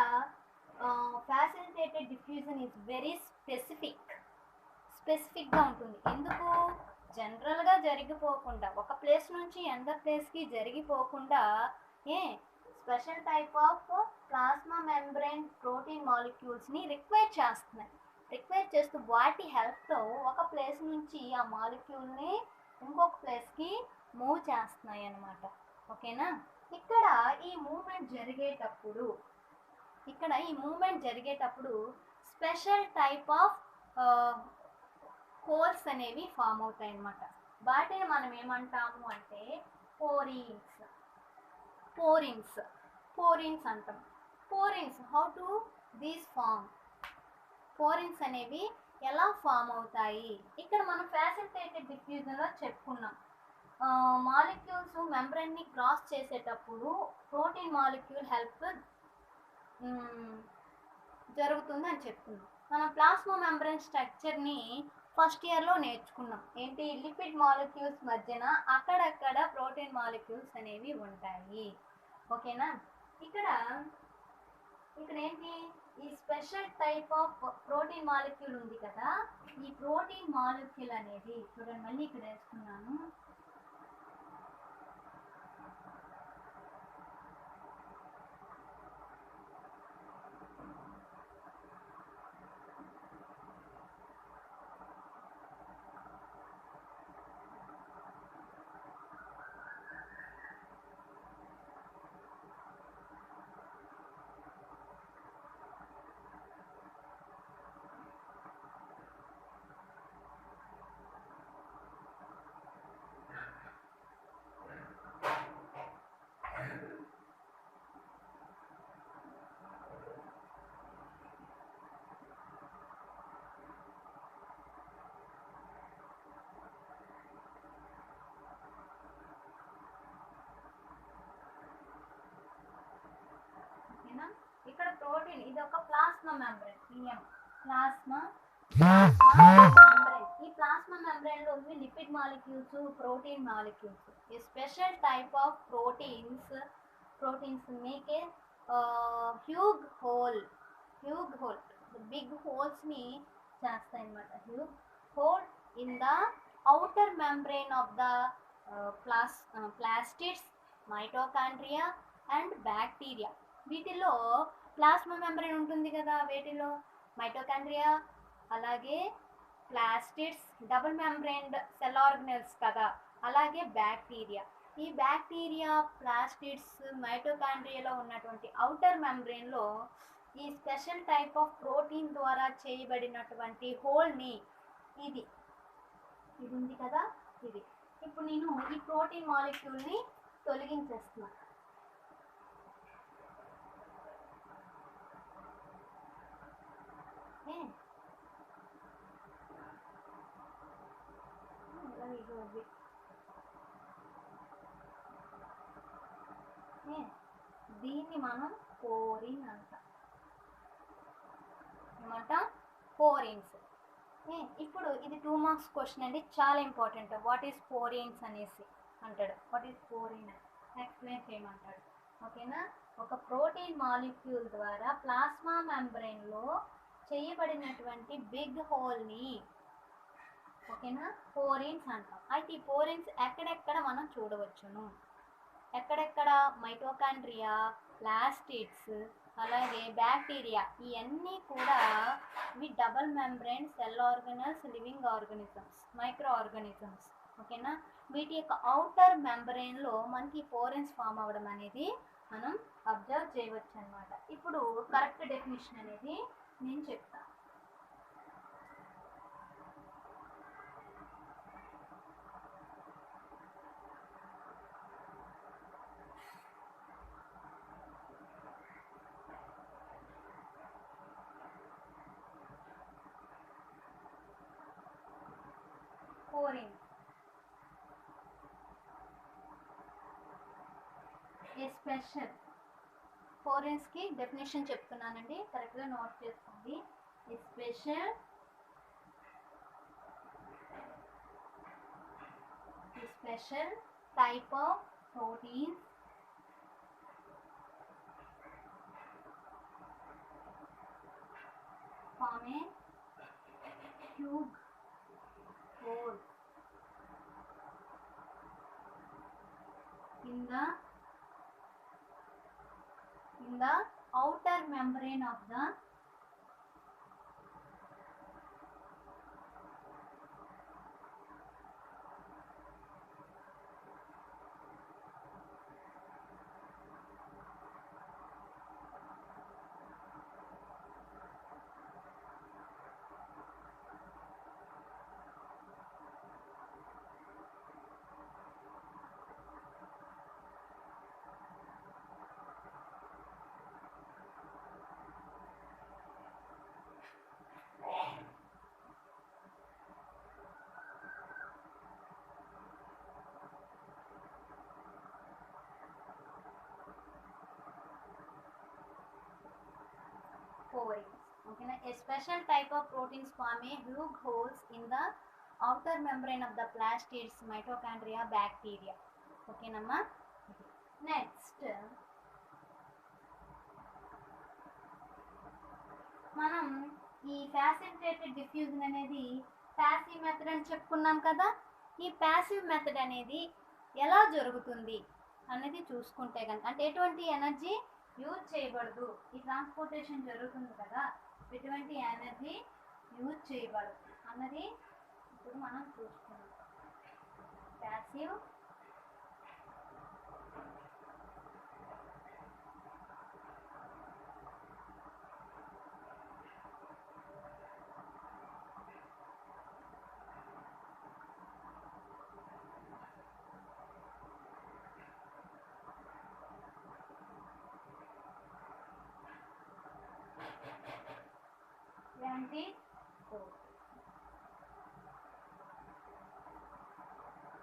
ఫ్యాసిలిటేటెడ్ డిఫ్యూజన్ ఈజ్ వెరీ స్పెసిఫిక్గా ఉంటుంది. ఎందుకు? జనరల్గా జరిగిపోకుండా, ఒక ప్లేస్ నుంచి అనదర్ ప్లేస్కి జరిగిపోకుండా special type of plasma membrane protein మాలిక్యూల్స్ని రిక్వైర్ చేస్తున్నాయి. రిక్వైర్ చేస్తూ వాటి హెల్ప్తో ఒక ప్లేస్ నుంచి ఆ మాలిక్యూల్ని ఇంకొక ప్లేస్కి మూవ్ చేస్తున్నాయి అన్నమాట. ఓకేనా? ఇక్కడ ఈ మూమెంట్ జరిగేటప్పుడు స్పెషల్ టైప్ ఆఫ్ హోల్స్ అనేవి ఫామ్ అవుతాయి అన్నమాట. వాటిని మనం ఏమంటాము అంటే పోరిన్స్ అంటాం. Porins, how to these form? Porins అనేవి ఎలా ఫామ్ అవుతాయి? ఇక్కడ మనం ఫ్యాసిలిటేటెడ్ డిఫ్యూజన్లో చెప్పుకున్నాం. మాలిక్యూల్స్ మెంబ్రెయిన్ని క్రాస్ చేసేటప్పుడు ప్రోటీన్ మాలిక్యూల్ హెల్ప్ జరుగుతుంది అని చెప్పుకున్నాం. మనం ప్లాస్మా మెంబ్రెయిన్ స్ట్రక్చర్ని ఫస్ట్ ఇయర్లో నేర్చుకున్నాం. ఏంటి? లిపిడ్ మాలిక్యూల్స్ మధ్యన అక్కడక్కడ ప్రోటీన్ మాలిక్యూల్స్ అనేవి ఉంటాయి. ఓకేనా? ఇక్కడ ఏంటి? ఈ special type of protein molecule ఉంది కదా, ఈ ప్రోటీన్ మాలిక్యూల్ అనేది చూడండి, మళ్ళీ ఇక్కడ వేసుకున్నాను. ఇక్కడ ప్రోటీన్, ఇది ఒక ప్లాస్మా మెంబ్రెయిన్, ప్లాస్మా మెంబ్రెయిన్. ఈ ప్లాస్మా మెంబ్రెయిన్ లో ఉంది lipid molecules, protein molecules. A special type of proteins make a huge hole big holes ని చేస్తాయి అన్నమాట. Huge hole in the outer membrane of the plastids, mitochondria and bacteria. వీటిలో plasma membrane ఉంటుంది కదా, వేటిలో? Mitochondria, అలాగే plastids, double membrane cell organelles కదా, అలాగే బ్యాక్టీరియా. ఈ బ్యాక్టీరియా, ప్లాస్టిడ్స్, మైటోకాండ్రియాలో ఉన్నటువంటి అవుటర్ మెంబ్రెయిన్లో ఈ స్పెషల్ టైప్ ఆఫ్ ప్రోటీన్ ద్వారా చేయబడినటువంటి హోల్ని ఇది ఉంది కదా, ఇది. ఇప్పుడు నేను ఈ ప్రోటీన్ మాలిక్యూల్ని తొలగించేస్తున్నా. దీన్ని మనం పోరిన్ అంట, ఏమంట పోరిన్స్. ఇప్పుడు ఇది 2 మార్క్స్ క్వశ్చన్ అండి, చాలా ఇంపార్టెంట్. వాట్ ఈస్ పోరిన్స్ అనేసి అంటాడు. వాట్ ఈస్ పోరిన్ ఎక్స్ప్లెయిన్ చేయమంటాడు. ఓకేనా. ఒక ప్రోటీన్ మాలిక్యూల్ ద్వారా ప్లాస్మా మెంబ్రెయిన్లో చేయబడినటువంటి బిగ్ హోల్ని, ఓకేనా, పోరిన్స్ అంటాం. అయితే ఈ పోరిన్స్ ఎక్కడెక్కడ మనం చూడవచ్చును, ఎక్కడెక్కడ? మైటోకాండ్రియా, ప్లాస్టిడ్స్, అలాగే బ్యాక్టీరియా, ఇవన్నీ కూడా ఇవి double membrane cell organelles, living organisms, micro organisms. ఓకేనా. వీటి యొక్క అవుటర్ మెంబ్రెయిన్లో మనకి పోరెన్స్ ఫామ్ అవ్వడం అనేది మనం అబ్జర్వ్ చేయవచ్చు అనమాట. ఇప్పుడు కరెక్ట్ డెఫినేషన్ అనేది నేను చెప్తాను. పోరిన్ ఏ స్పెషల్, పోరెన్స్కి డెఫినేషన్ చెప్తున్నానండి, కరెక్ట్గా నోట్ చేసుకోండి. A special type of proteins form a tube hole in the outer membrane of the porins. Okay, a special type of proteins form a huge holes in the outer membrane of the plastids, mitochondria, bacteria. Okay, namma. Next, మనం ఈ ఫ్యాసిలిటేటెడ్ diffusion అనేది passive method అని చెప్పుకున్నాం కదా. ఈ passive method అనేది ఎలా జరుగుతుంది అనేది చూసుకుంటే కనుక, అంటే ఎటువంటి ఎనర్జీ యూజ్ చేయబడదు, ఈ ట్రాన్స్పోర్టేషన్ జరుగుతుంది కదా, ఎటువంటి ఎనర్జీ యూజ్ చేయబడదు అన్నది ఇప్పుడు మనం చూసుకున్నాం. ప్యాసివ్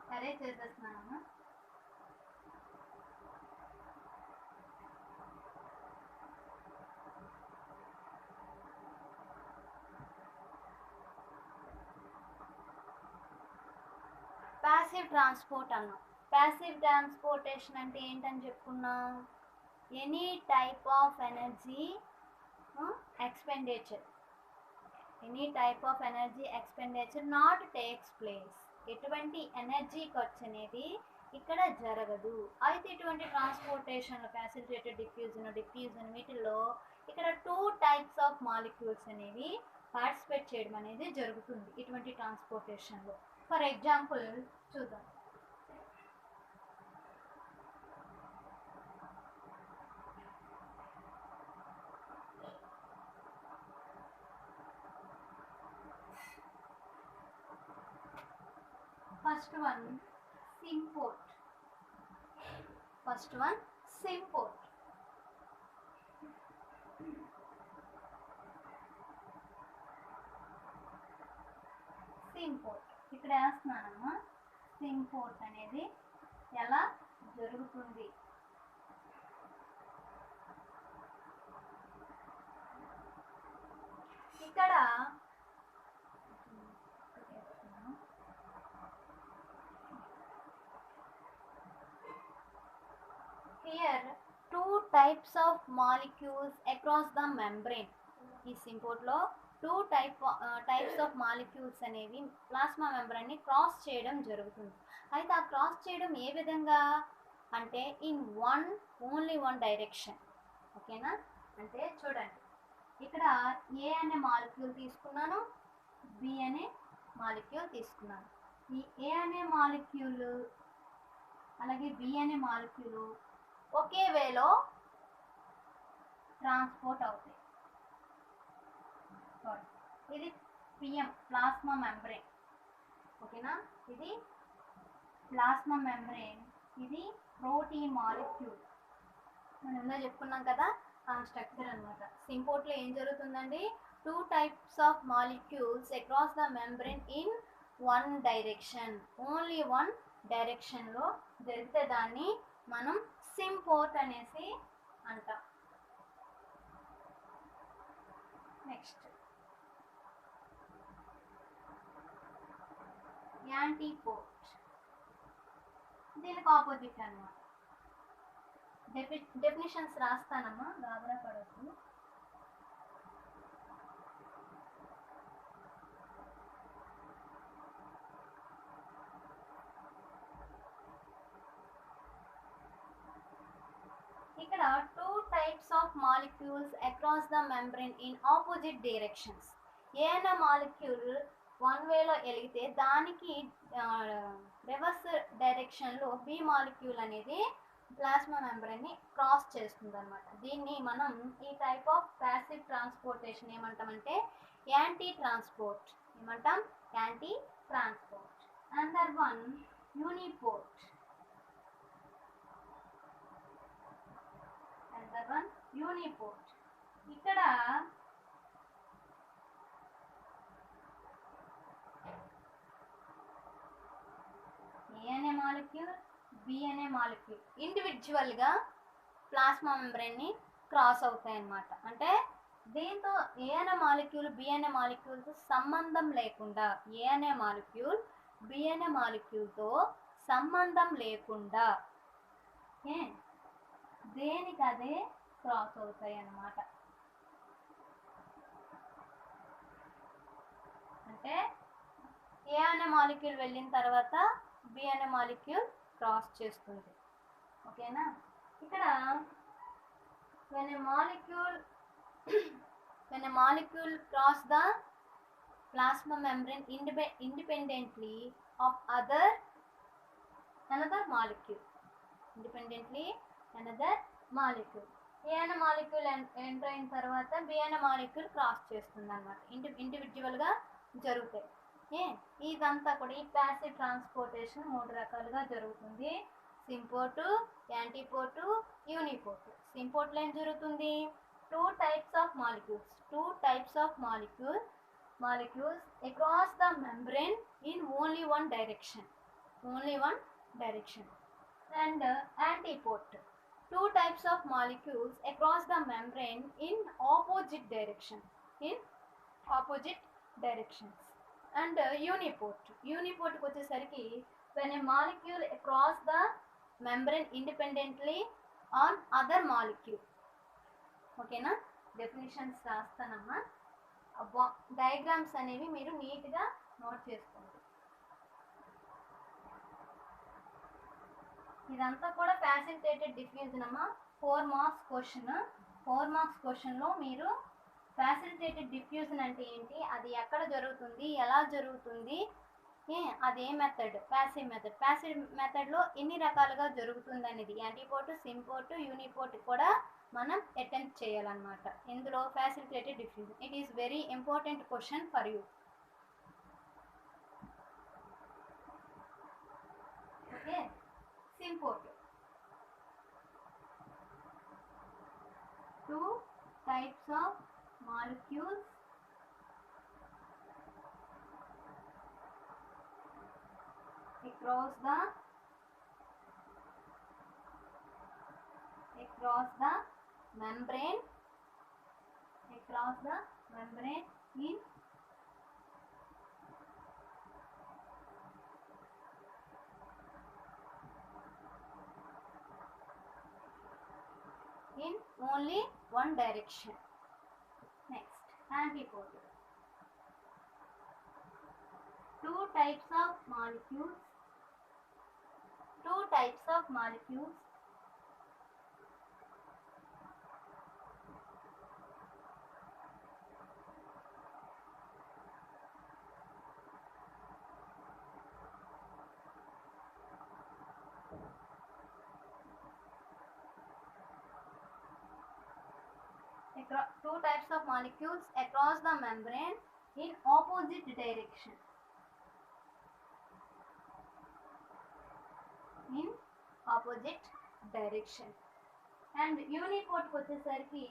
సరే చేసేస్తున్నాను. ప్యాసివ్ ట్రాన్స్పోర్ట్ అన్నాం. ప్యాసివ్ ట్రాన్స్పోర్టేషన్ అంటే ఏంటని చెప్పుకున్నాం? Any type of energy expenditure, any type of energy expenditure not takes place, ఎటువంటి ఎనర్జీ ఖర్చు అనేది ఇక్కడ జరగదు. అయితే ఇటువంటి ట్రాన్స్పోర్టేషన్, ఫ్యాసిలిటేటెడ్ డిఫ్యూజన్ వీటిల్లో ఇక్కడ 2 టైప్స్ ఆఫ్ మాలిక్యూల్స్ అనేవి పార్టిసిపేట్ చేయడం అనేది జరుగుతుంది ఇటువంటి ట్రాన్స్పోర్టేషన్లో. ఫర్ ఎగ్జాంపుల్ చూద్దాం. First one symport. ఇక్కడ వేస్తున్నానమ్మా. సింపోర్ట్ అనేది ఎలా జరుగుతుంది? ఇక్కడ here two types of molecules across the membrane. ఈ సింపోర్ట్లో టైప్స్ ఆఫ్ మాలిక్యూల్స్ అనేవి ప్లాస్మా మెంబ్రెయిన్ని క్రాస్ చేయడం జరుగుతుంది. అయితే ఆ క్రాస్ చేయడం ఏ విధంగా అంటే ఇన్ ఓన్లీ వన్ డైరెక్షన్. ఓకేనా? అంటే చూడండి, ఇక్కడ ఏ అనే మాలిక్యూల్ తీసుకున్నాను, బి అనే మాలిక్యూల్ తీసుకున్నాను. ఈ ఏ అనే మాలిక్యూల్ అలాగే బి అనే మాలిక్యూల్ ఒకే వేలో ట్రాన్స్పోర్ట్ అవుతాయి. ఇది పిఎం ప్లాస్మా మెంబ్రెయిన్. ఓకేనా? ఇది ప్లాస్మా మెంబ్రెయిన్, ఇది ప్రోటీన్ మాలిక్యూల్. మనం ఇందా చెప్పుకున్నాం కదా ఆ స్ట్రక్చర్ అనమాట. సింపోర్ట్లో ఏం జరుగుతుందండి, two types of molecules across the membrane in one direction, only one డైరెక్షన్లో జరిగితే దాన్ని మనం సింపోర్ట్ అనేసి అంటాం. నెక్స్ట్ యాంటీపోర్ట్, దీనికి ఆపోజిట్ అన్నమాట. డెఫినిషన్స్ రాస్తానమ్మా, గాబరా పడద్దు. ఇక్కడ two types of molecules across the membrane in opposite directions. ఏదైనా మాలిక్యూల్ వన్ వేలో వెలిగితే దానికి రివర్స్ డైరెక్షన్లో బి మాలిక్యూల్ అనేది ప్లాస్మా మెంబ్రెయిన్ని క్రాస్ చేస్తుంది అనమాట. దీన్ని మనం ఈ టైప్ ఆఫ్ ప్యాసివ్ ట్రాన్స్పోర్టేషన్ ఏమంటామంటే యాంటీ ట్రాన్స్పోర్ట్. ఏమంటాం? Anti transport. Under one uniport. Under one uniport. ఇక్కడ ఏ అనే మాలిక్యూల్, బి అనే మాలిక్యూల్ ఇండివిజువల్గా ప్లాస్మా మెంబ్రెయిన్ని క్రాస్ అవుతాయి అన్నమాట. అంటే దీంతో ఏ అనే మాలిక్యూల్ బి అనే మాలిక్యూల్తో సంబంధం లేకుండా, ఏ అనే మాలిక్యూల్ బి అనే మాలిక్యూల్తో సంబంధం లేకుండా దేనికి అదే క్రాస్ అవుతాయి అన్నమాట. అంటే ఏ అనే మాలిక్యూల్ వెళ్ళిన తర్వాత బి అనే మాలిక్యూల్ క్రాస్ చేస్తుంది. ఓకేనా? ఇక్కడ when a molecule cross the plasma membrane independently of another molecule, ఏ అనే మాలిక్యూల్ ఎంటర్ అయిన తర్వాత బి అనే మాలిక్యూల్ క్రాస్ చేస్తుంది అనమాట. ఇండివిజువల్గా జరుగుతాయి. ఇదంతా కూడా ఈ ప్యాసివ్ ట్రాన్స్పోర్టేషన్ మూడు రకాలుగా జరుగుతుంది. సింపోర్టు, యాంటీపోర్టు, యూనిపోర్టు. సింపోర్ట్లో ఏం జరుగుతుంది, two types of molecules across the membrane in only one direction. And antiport, two types of molecules across the membrane in opposite directions. And uniport వచ్చేసరికి when a molecule across the membrane independently on other molecule. ఓకేనా? Definitions రాస్తానమ్మా. Diagrams అనేవి మీరు నీట్గా note చేసుకోండి. ఇదంతా కూడా ఫ్యాసిలిటేటెడ్ diffusion అమ్మా. 4 marks క్వశ్చన్లో మీరు ఫ్యాసిలిటేటెడ్ డిఫ్యూజన్ అంటే ఏంటి, అది ఎక్కడ జరుగుతుంది, ఎలా జరుగుతుంది, అదే మెథడ్, ప్యాసివ్ మెథడ్లో ఎన్ని రకాలుగా జరుగుతుంది అనేది యాంటీపోర్ట్, సింపోర్ట్, యూనిపోర్ట్ కూడా మనం అటెంప్ట్ చేయాలన్నమాట. ఇందులో facilitated diffusion it is very important question for you. Okay, symport, two types of molecules across the membrane in only one direction. Next, antipode. Two types of molecules across the membrane in opposite direction. And Unipode వచ్చేసరికి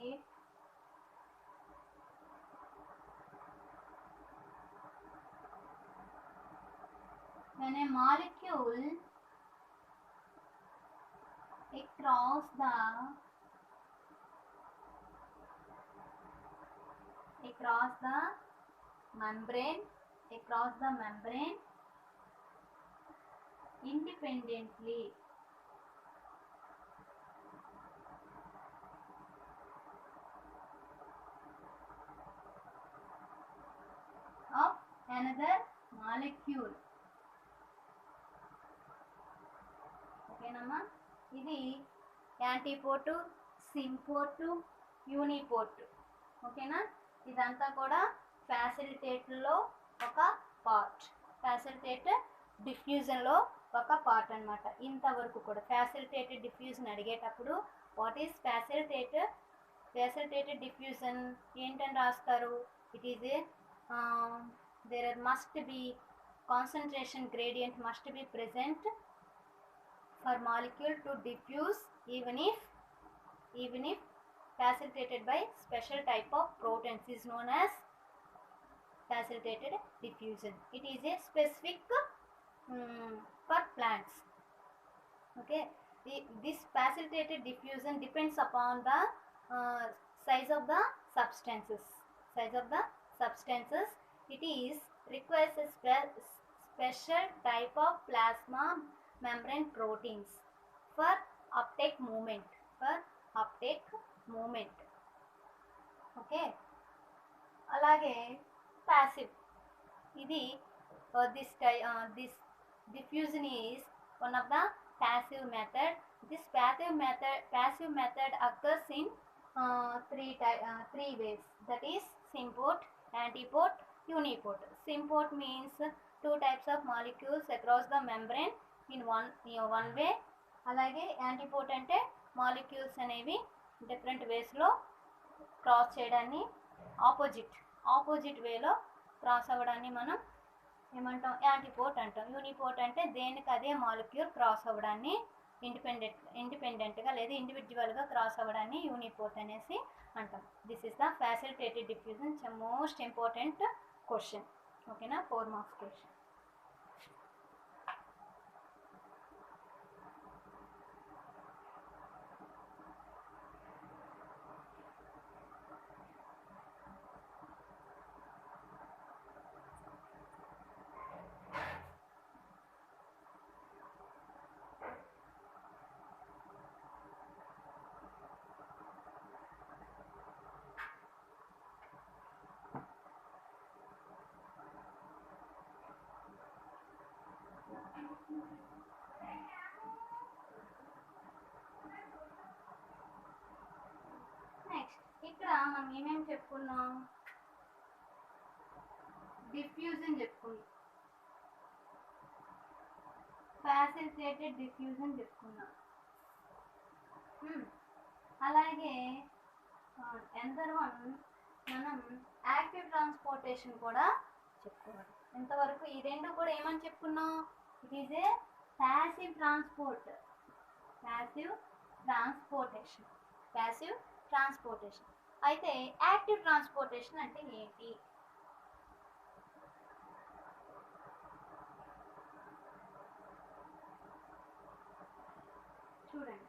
when a molecule across the membrane independently of another molecule. ఓకేనమ్మా, ఇది యాంటీపోటు, సింపోటు, యూనిపోటు. ఓకేనా, ఇదంతా కూడా ఫ్యాసిలిటేట్లో ఒక part, ఫ్యాసిలిటేటెడ్ డిఫ్యూజన్లో ఒక part అనమాట. ఇంతవరకు కూడా ఫ్యాసిలిటేటెడ్ డిఫ్యూజన్ అడిగేటప్పుడు వాట్ ఈస్ ఫ్యాసిలిటేటెడ్ డిఫ్యూజన్ ఏంటని రాస్తారు. It is a there must be concentration gradient must be present for molecule to diffuse even if facilitated by special type of protons is known as facilitated diffusion. It is a specific for plants. Okay, this facilitated diffusion depends upon the size of the substances. It is requires a special type of plasma membrane proteins for uptake movement. Okay, అలాగే passive. ఇది this diffusion is one of the passive method. This passive method occurs in three ways, that is symport, antipode, unipode. Symport means two types of molecules across the membrane in one way. అలాగే antipode అంటే molecules అనేవి different వేస్లో cross చేయడాన్ని opposite వేలో cross అవ్వడాన్ని మనం ఏమంటాం, antipode అంటాం. యూనిపోడ్ అంటే దేనికి అదే మాలిక్యూల్ క్రాస్ అవ్వడాన్ని ఇండిపెండెంట్గా లేదా ఇండివిజువల్గా క్రాస్ అవ్వడాన్ని యూనిపోడ్ అనేసి అంటాం. This is the facilitated diffusion, most important question. ఓకేనా, 4 మార్క్స్ క్వశ్చన్. నెక్స్ట్ ఇక్కడ మనం ఏమేమి చెప్పుకున్నాం, డిఫ్యూజన్ చెప్పుకున్నాం, ఫ్యాసిలిటేటెడ్ డిఫ్యూజన్ చెప్పుకున్నాం. అలాగే ఎందర్ వన్ మనం యాక్టివ్ ట్రాన్స్పోర్టేషన్ కూడా చెప్పుకోవాలి. ఇంతవరకు ఈ రెండు కూడా ఏమని చెప్పుకున్నాం, it is a passive transportation. అయితే యాక్టివ్ ట్రాన్స్పోర్టేషన్ అంటే ఏంటి? చూడండి,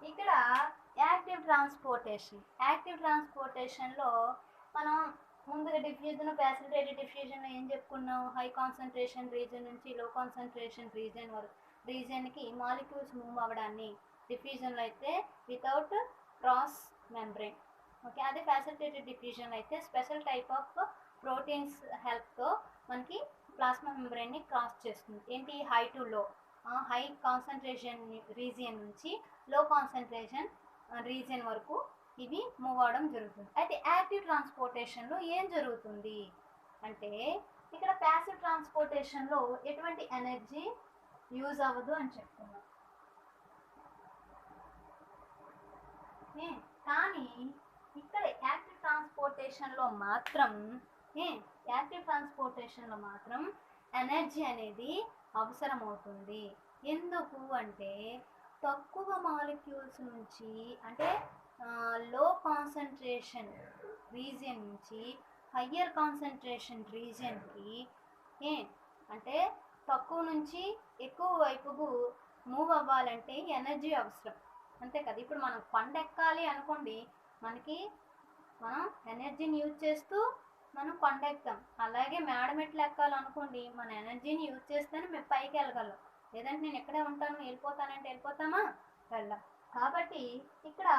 ఇక్కడ యాక్టివ్ ట్రాన్స్పోర్టేషన్లో మనం ముందుగా డిఫ్యూజన్ ఫ్యాసిలిటేటెడ్ డిఫ్యూజన్లో ఏం చెప్పుకున్నాం, హై కాన్సన్ట్రేషన్ రీజన్ నుంచి లో కాన్సన్ట్రేషన్ రీజన్ వరకు రీజన్కి మాలిక్యూల్స్ మూవ్ అవ్వడాన్ని డిఫ్యూజన్లో అయితే వితౌట్ క్రాస్ మెంబ్రెయిన్. ఓకే, అదే ఫ్యాసిలిటేటెడ్ డిఫ్యూజన్ అయితే స్పెషల్ టైప్ ఆఫ్ ప్రోటీన్స్ హెల్ప్తో మనకి ప్లాస్మా మెంబ్రెయిన్ని క్రాస్ చేస్తుంది. ఏంటి, హై టు లో, హై కాన్సన్ట్రేషన్ రీజియన్ నుంచి లో కాన్సన్ట్రేషన్ రీజియన్ వరకు ఇవి మూవ్ అవడం జరుగుతుంది. అయితే యాక్టివ్ ట్రాన్స్పోర్టేషన్లో ఏం జరుగుతుంది అంటే, ఇక్కడ ప్యాసివ్ ట్రాన్స్పోర్టేషన్లో ఎటువంటి ఎనర్జీ యూజ్ అవ్వదు అని చెప్తున్నాం. కానీ ఇక్కడ యాక్టివ్ ట్రాన్స్పోర్టేషన్లో మాత్రం ఎనర్జీ అనేది అవసరమవుతుంది. ఎందుకు అంటే, తక్కువ మాలిక్యూల్స్ నుంచి అంటే లో కాన్సన్ట్రేషన్ రీజియన్ నుంచి హయ్యర్ కాన్సన్ట్రేషన్ రీజియన్కి అంటే తక్కువ నుంచి ఎక్కువ వైపుకు మూవ్ అవ్వాలంటే ఎనర్జీ అవసరం, అంతే కదా. ఇప్పుడు మనం కొండ ఎక్కాలి అనుకోండి, మనం ఎనర్జీని యూజ్ చేస్తూ మనం కొండ ఎక్కుతాం. అలాగే మేడమెట్లు ఎక్కాలనుకోండి, మన ఎనర్జీని యూజ్ చేస్తేనే మేము పైకి వెళ్ళగలం. లేదంటే నేను ఎక్కడే ఉంటాను, వెళ్ళిపోతానంటే వెళ్ళిపోతామా, వెళ్ళాం. కాబట్టి ఇక్కడ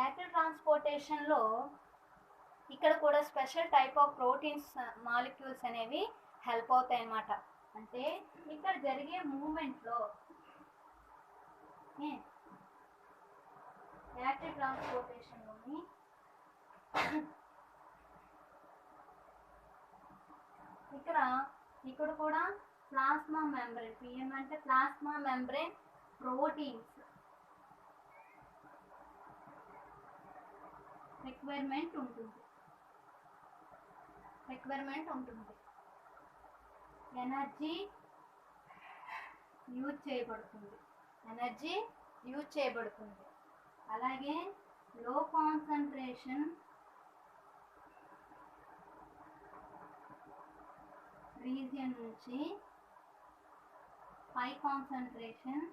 యాక్టివ్ ట్రాన్స్పోర్టేషన్లో ఇక్కడ కూడా special type of proteins molecules అనేవి హెల్ప్ అవుతాయి అన్నమాట. అంటే ఇక్కడ జరిగే మూమెంట్లో యాక్టివ్ ట్రాన్స్పోర్టేషన్లోని ఇక్కడ కూడా ప్లాస్మా మెంబ్రెయిన్, పిఎం అంటే ప్లాస్మా మెంబ్రెయిన్ ప్రోటీన్స్ రిక్వైర్మెంట్ ఉంటుంది. ఎనర్జీ యూజ్ చేయబడుతుంది. అలాగే లో కాన్సన్ట్రేషన్ రీజియన్ నుంచి హై కాన్సన్ట్రేషన్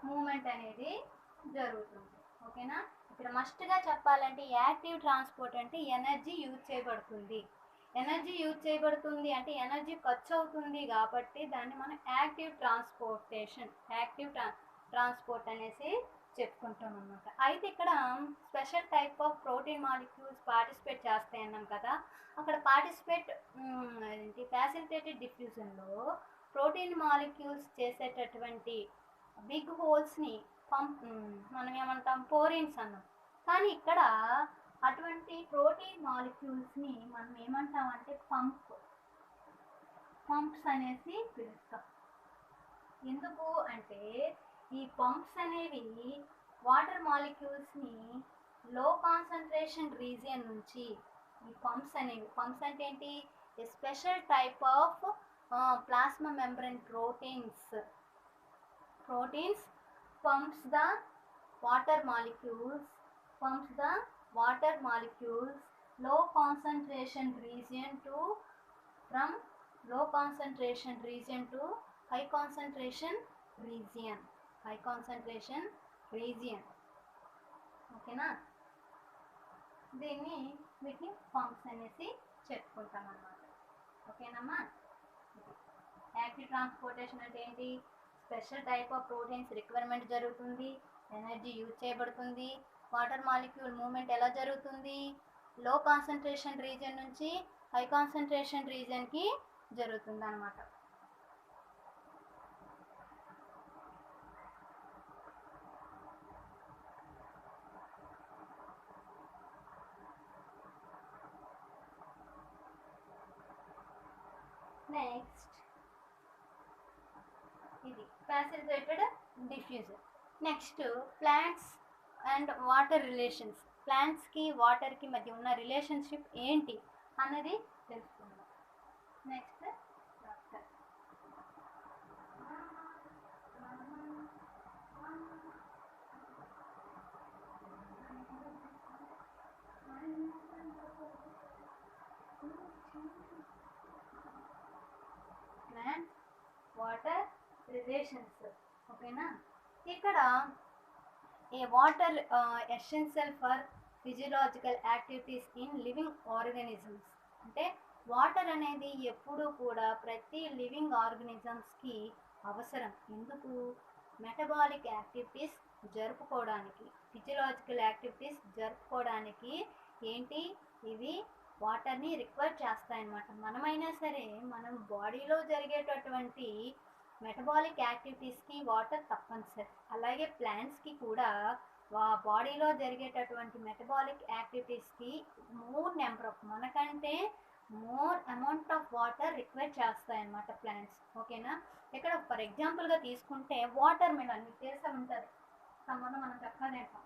మూమెంట్ అనేది జరుగుతుంది. ఓకేనా, ఇక్కడ మస్ట్గా చెప్పాలంటే యాక్టివ్ ట్రాన్స్పోర్ట్ అంటే ఎనర్జీ యూజ్ చేయబడుతుంది అంటే ఎనర్జీ ఖర్చు అవుతుంది కాబట్టి దాన్ని మనం యాక్టివ్ ట్రాన్స్పోర్ట్ అనేసి చెప్పుకుంటాం అన్నమాట. అయితే ఇక్కడ special type of protein molecules participate చేస్తాయి అన్నాం కదా. అక్కడ ఫ్యాసిలిటేటెడ్ డిఫ్యూజన్లో ప్రోటీన్ మాలిక్యూల్స్ చేసేటటువంటి బిగ్ హోల్స్ని మనం ఏమంటాం, పోరిన్స్ అన్నాం. కానీ ఇక్కడ అటువంటి ప్రోటీన్ మాలిక్యూల్స్ని మనం ఏమంటామంటే పంప్స్ అనేసి పిలుస్తాం. ఎందుకు అంటే ఈ పంప్స్ అనేవి వాటర్ మాలిక్యూల్స్ని లో కాన్సన్ట్రేషన్ రీజియన్ నుంచి ఈ పంప్స్ అంటే ఏంటి, a special type of plasma membrane proteins pumps the water molecules low concentration region to from low concentration region to high concentration region. ఓకేనా, వీటిని పంప్స్ అనేసి చెప్పుకుంటాం అన్నమాట. ఓకేనమ్మా, యాక్టివ్ ట్రాన్స్పోర్టేషన్ అంటే ఏంటి, special type of proteins requirement జరుగుతుంది, energy use చేయబడుతుంది. వాటర్ మాలిక్యూల్ మూవ్మెంట్ ఎలా జరుగుతుంది, లో కాన్సన్ట్రేషన్ రీజియన్ నుంచి హై కాన్సన్ట్రేషన్ రీజియన్కి జరుగుతుంది అన్నమాట. నెక్స్ట్ ఇది facilitated diffusion. Next plants and water relations. ప్లాంట్స్కి వాటర్కి మధ్య ఉన్న రిలేషన్షిప్ ఏంటి అన్నది తెలుసుకుందాం. Next plant water relations. ఓకేనా, ఇక్కడ a water essential for physiological activities in living organisms. అంటే వాటర్ అనేది ఎప్పుడూ కూడా ప్రతి లివింగ్ ఆర్గానిజమ్స్కి అవసరం. ఎందుకు? మెటబాలిక్ యాక్టివిటీస్ జరుపుకోవడానికి, ఫిజియలాజికల్ యాక్టివిటీస్ జరుపుకోవడానికి ఏంటి ఇవి వాటర్ని రిక్వైర్ చేస్తాయన్నమాట. మనమైనా సరే మనం బాడీలో జరిగేటటువంటి మెటబాలిక్ యాక్టివిటీస్కి వాటర్ తప్పనిసరి. అలాగే ప్లాంట్స్కి కూడా బాడీలో జరిగేటటువంటి మెటబాలిక్ యాక్టివిటీస్కి మోర్ నెంబర్ ఆఫ్, మనకంటే more amount of water require చేస్తాయన్నమాట ప్లాంట్స్. ఓకేనా? ఇక్కడ ఫర్ ఎగ్జాంపుల్గా తీసుకుంటే వాటర్ మిలన్ మీకు తెలిసే ఉంటుంది, సంబంధం మనం చెప్పలేము.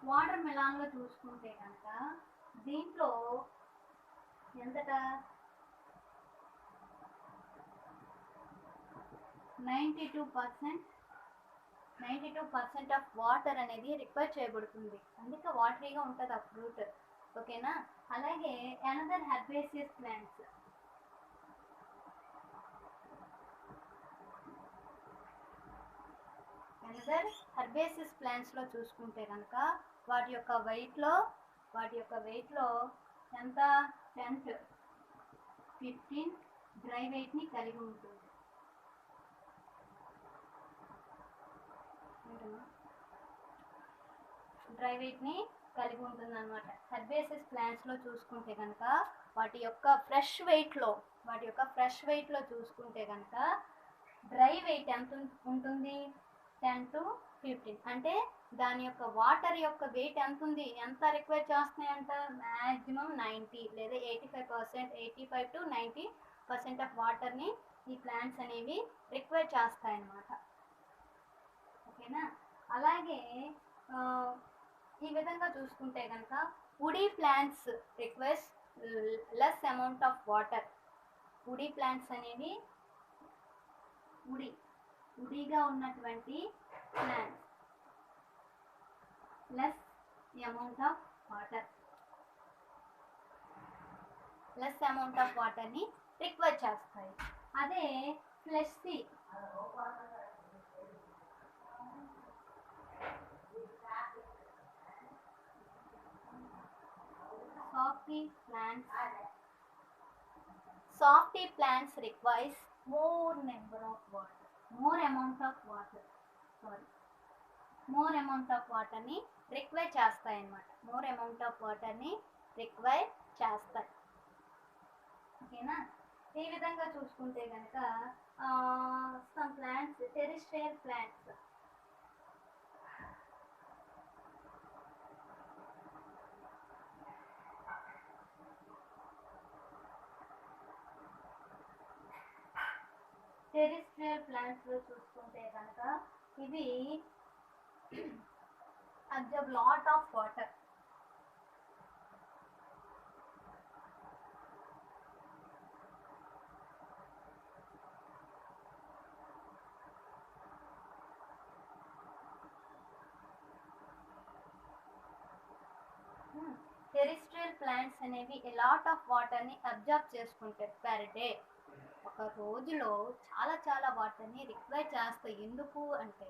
వాటర్ మిలాన్లో చూసుకుంటే కనుక దీంట్లో ఎంతట 92% ఆఫ్ వాటర్ అనేది రిక్వైర్ చేయబడుతుంది. అందుకే వాటరీగా ఉంటుంది ఆ ఫ్రూట్. ఓకేనా? అలాగే అనదర్ హెర్బేసియస్ ప్లాంట్స్, అనదర్ హెర్బేసియస్ ప్లాంట్స్లో చూసుకుంటే కనుక వాటి యొక్క వెయిట్లో ఎంత 10 to 15 డ్రై వెయిట్ని కలిగి ఉంటుంది. డ్రై వెయిట్ని కలిగి ఉంటుంది అనమాట. హెర్బేసియస్ ప్లాంట్స్లో చూసుకుంటే కనుక వాటి యొక్క ఫ్రెష్ వెయిట్లో చూసుకుంటే కనుక డ్రై వెయిట్ ఎంత ఉంటుంది? 10 to 15. అంటే దాని యొక్క వాటర్ యొక్క వెయిట్ ఎంత రిక్వైర్ చేస్తున్నాయంట? మ్యాక్సిమం 90 లేదా 85 to 90% ఆఫ్ వాటర్ని ఈ ప్లాంట్స్ అనేవి రిక్వైర్ చేస్తాయన్నమాట. ఓకేనా? అలాగే ఈ విధంగా చూసుకుంటే కనుక woody plants requires less amount of water. Woody plants అనేవి వుడీగా ఉన్నటువంటి ప్లాంట్స్ లెస్ అమౌంట్ ఆఫ్ వాటర్ని రిక్వైర్ చేస్తాయి. అదే fleshy softy plants requires more amount of water ని రిక్వైర్ చేస్తాయి అన్నమాట. మోర్ అమౌంట్ ఆఫ్ వాటర్ని రిక్వైర్ చేస్తాయి. ఓకేనా? ఈ విధంగా చూసుకుంటే కనుక సమ్ ప్లాంట్స్, టెరిస్ట్రియల్ ప్లాంట్స్, లో చూసుకుంటే కనుక ఇవి observe lot of water. Terrestrial plants అనేవి లాట్ ఆఫ్ వాటర్ని అబ్జర్వ్ చేసుకుంటాయి పర్ డే. ఒక రోజులో చాలా వాటర్ని రిక్వైర్ చేస్తాయి. ఎందుకు అంటే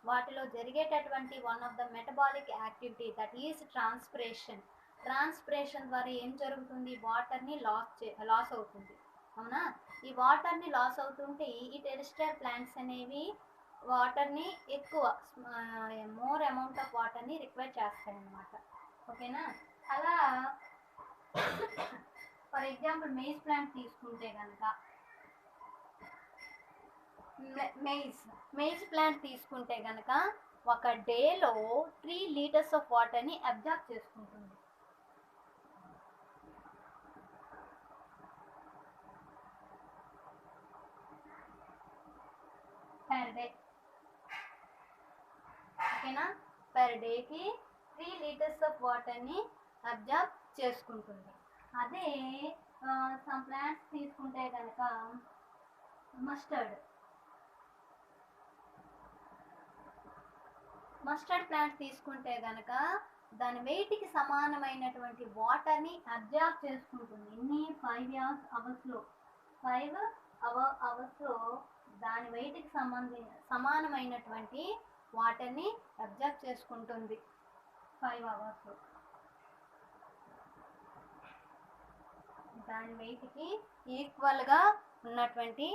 వాటిలో జరిగేటటువంటి one of the metabolic activity that is transpiration ద్వారా ఏం జరుగుతుంది? వాటర్ని లాస్ అవుతుంది. అవునా? ఈ వాటర్ని లాస్ అవుతుంటే ఈ టెరిస్ట్రియల్ ప్లాంట్స్ అనేవి వాటర్ని ఎక్కువ మోర్ అమౌంట్ ఆఫ్ వాటర్ని రిక్వైర్ చేస్తాయి అన్నమాట. ఓకేనా? అలా ఫర్ ఎగ్జాంపుల్ మెయిజ్ ప్లాంట్ తీసుకుంటే కనుక మెయిజ్ ప్లాంట్ తీసుకుంటే కనుక ఒక డేలో 3 liters ఆఫ్ వాటర్ని అబ్జర్వ్ చేసుకుంటుంది. Per day. ఓకేనా? పర్ డేకి 3 liters ఆఫ్ వాటర్ని అబ్జర్వ్ చేసుకుంటుంది. అదే సమ్ ప్లాంట్స్ తీసుకుంటే కనుక మస్టర్డ్ ప్లాంట్ తీసుకుంటే కనుక దాని వెయిట్కి సమానమైనటువంటి వాటర్ని అబ్జర్వ్ చేసుకుంటుంది. ఎన్ని 5 hours దాని వెయిట్కి సమానమైనటువంటి వాటర్ని అబ్జర్వ్ చేసుకుంటుంది 5 అవర్స్లో. దాని వెయిట్కి ఈక్వల్గా ఉన్నటువంటి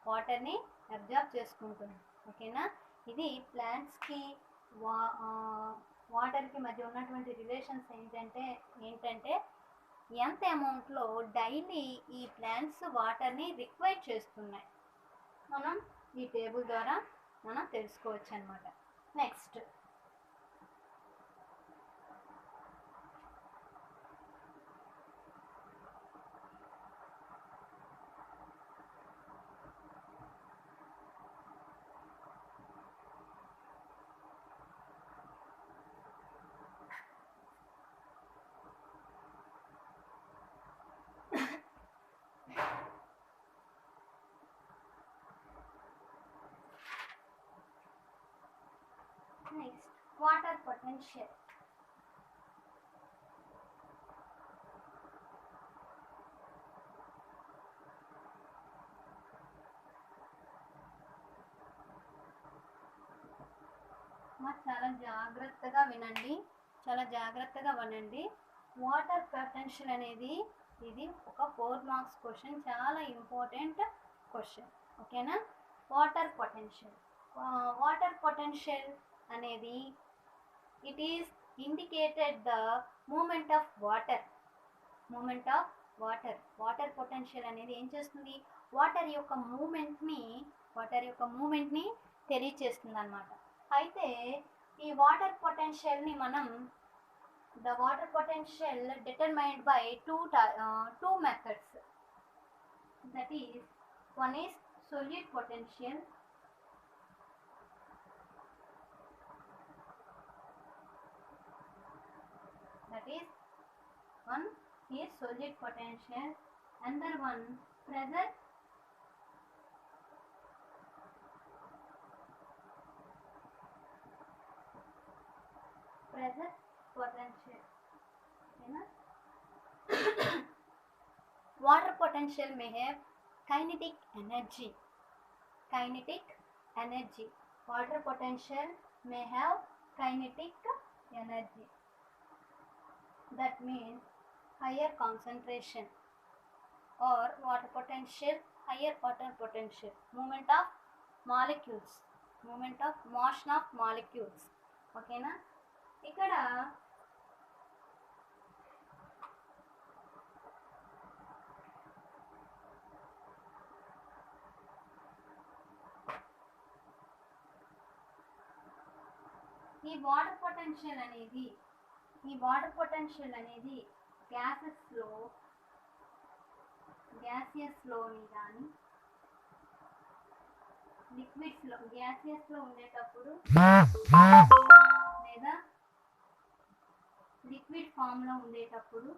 వాటర్ని అబ్జర్వ్ చేసుకుంటుంది. ఓకేనా? ఇది ప్లాంట్స్కి వాటర్కి మధ్య ఉన్నటువంటి రిలేషన్స్ ఏంటంటే ఎంత అమౌంట్లో డైలీ ఈ ప్లాంట్స్ వాటర్ని రిక్వైర్ చేస్తున్నాయి మనం ఈ టేబుల్ ద్వారా మనం తెలుసుకోవచ్చు అన్నమాట. Next water potential. చాలా జాగ్రత్తగా వినండి, వాటర్ పొటెన్షియల్ అనేది ఇది ఒక 4 మార్క్స్ క్వశ్చన్, చాలా ఇంపార్టెంట్ క్వశ్చన్. ఓకేనా? వాటర్ పొటెన్షియల్ అనేది it is indicated the moment of water. Water potential అనేది ఏం చేస్తుంది? వాటర్ యొక్క మూమెంట్ని తెలియచేస్తుంది అన్నమాట. అయితే ఈ వాటర్ పొటెన్షియల్ని మనం the water potential determined by two methods, that is, one is solute potential, another one pressure potential. Water potential may have kinetic energy. Water potential may have kinetic energy. That means higher concentration or water potential, higher water potential, movement of motion of molecules. Okay na? ఇక్కడ ఈ water potential అనేది గ్యాసియస్లోని కానీ లిక్విడ్స్లో గ్యాసియస్లో ఉండేటప్పుడు లేదా liquid ఫామ్లో ఉండేటప్పుడు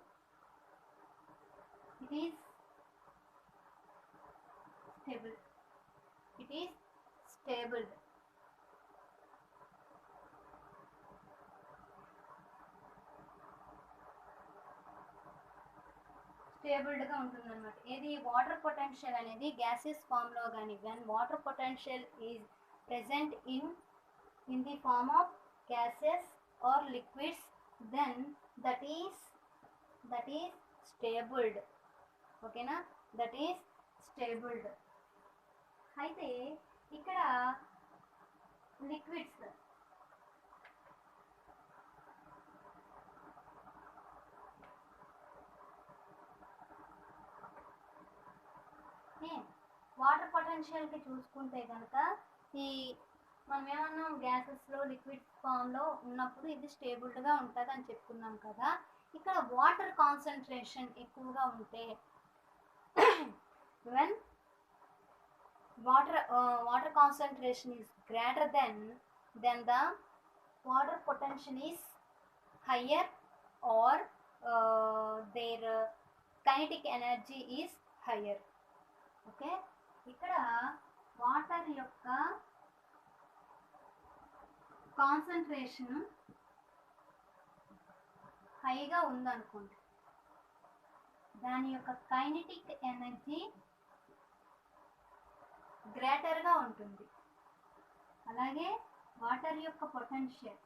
it is stable. స్టేబుల్డ్గా ఉంటుంది అన్నమాట. ఏది వాటర్ పొటెన్షియల్ అనేది గ్యాసెస్ ఫామ్లో కానీ, when water potential is present in the form of gases or liquids, then that is stabled. ఓకేనా? That is stabled. అయితే ఇక్కడ లిక్విడ్స్ వాటర్ పొటెన్షియల్కి చూసుకుంటే కనుక మనం ఏమన్నాం, గ్యాసెస్లో లిక్విడ్ ఫామ్లో ఉన్నప్పుడు ఇది స్టేబుల్డ్గా ఉంటుంది అని చెప్పుకున్నాం కదా. ఇక్కడ వాటర్ కాన్సన్ట్రేషన్ ఎక్కువగా ఉంటే, when water concentration is greater then the water potential is higher or their kinetic energy is higher. Okay? ఇక్కడ వాటర్ యొక్క కాన్సన్ట్రేషన్ హైగా ఉందనుకోండి, దాని యొక్క కైనెటిక్ ఎనర్జీ గ్రేటర్గా ఉంటుంది. అలాగే వాటర్ యొక్క పొటెన్షియల్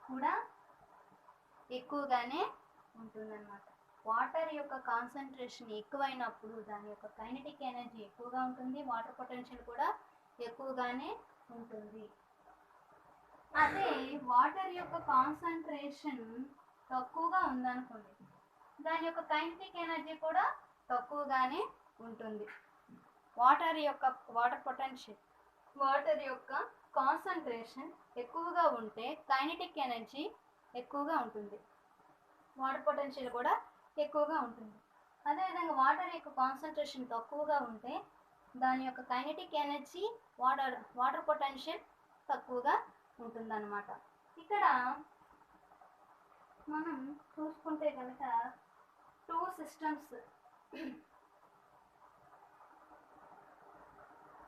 కూడా ఎక్కువగానే ఉంటుందన్నమాట. వాటర్ యొక్క కాన్సన్ట్రేషన్ ఎక్కువైనప్పుడు దాని యొక్క కైనెటిక్ ఎనర్జీ ఎక్కువగా ఉంటుంది, వాటర్ పొటెన్షియల్ కూడా ఎక్కువగానే ఉంటుంది. అదే వాటర్ యొక్క కాన్సన్ట్రేషన్ తక్కువగా ఉందనుకోండి, దాని యొక్క కైనెటిక్ ఎనర్జీ కూడా తక్కువగానే ఉంటుంది. వాటర్ యొక్క కాన్సన్ట్రేషన్ ఎక్కువగా ఉంటే కైనెటిక్ ఎనర్జీ ఎక్కువగా ఉంటుంది, వాటర్ పొటెన్షియల్ కూడా ఎక్కువగా ఉంటుంది. అదేవిధంగా వాటర్ యొక్క కాన్సన్ట్రేషన్ తక్కువగా ఉంటే దాని యొక్క కైనెటిక్ ఎనర్జీ, వాటర్ పొటెన్షియల్ తక్కువగా ఉంటుందన్నమాట. ఇక్కడ మనం చూసుకుంటే కనుక 2 సిస్టమ్స్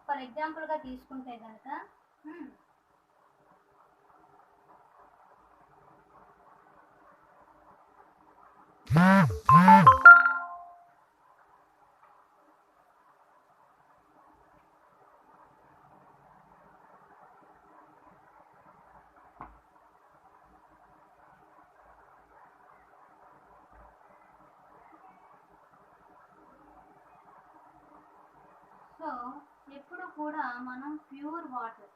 ఫర్ ఎగ్జాంపుల్గా తీసుకుంటే కనుక సో ఎప్పుడు కూడా మనం ప్యూర్ వాటర్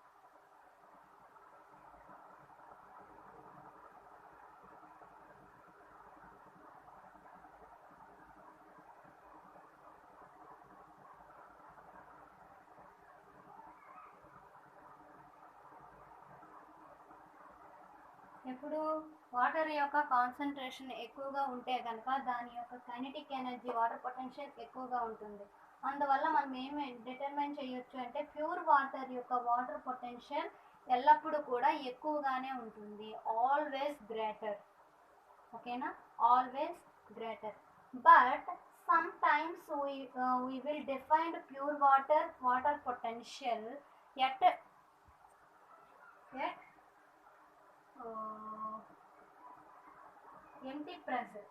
ఎప్పుడు వాటర్ యొక్క కాన్సన్ట్రేషన్ ఎక్కువగా ఉంటే కనుక దాని యొక్క కైనెటిక్ ఎనర్జీ, వాటర్ పొటెన్షియల్ ఎక్కువగా ఉంటుంది. అందువల్ల మనం ఏమి డిటర్మైన్ చేయొచ్చు అంటే ప్యూర్ వాటర్ యొక్క వాటర్ పొటెన్షియల్ ఎల్లప్పుడూ కూడా ఎక్కువగానే ఉంటుంది, ఆల్వేస్ గ్రేటర్. ఓకేనా, always greater. But sometimes we will define pure water potential at empty pressure.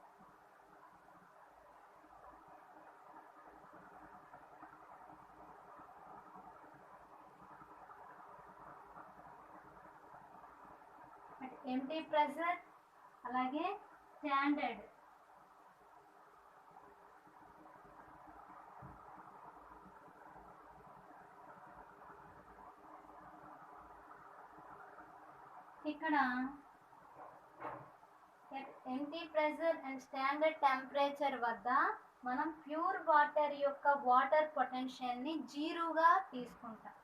At empty pressure అలాగే స్టాండర్డ్ ఇక్కడ empty pressure and standard temperature వద్ద మనం ప్యూర్ వాటర్ యొక్క వాటర్ పొటెన్షియల్ని జీరోగా తీసుకుంటాం.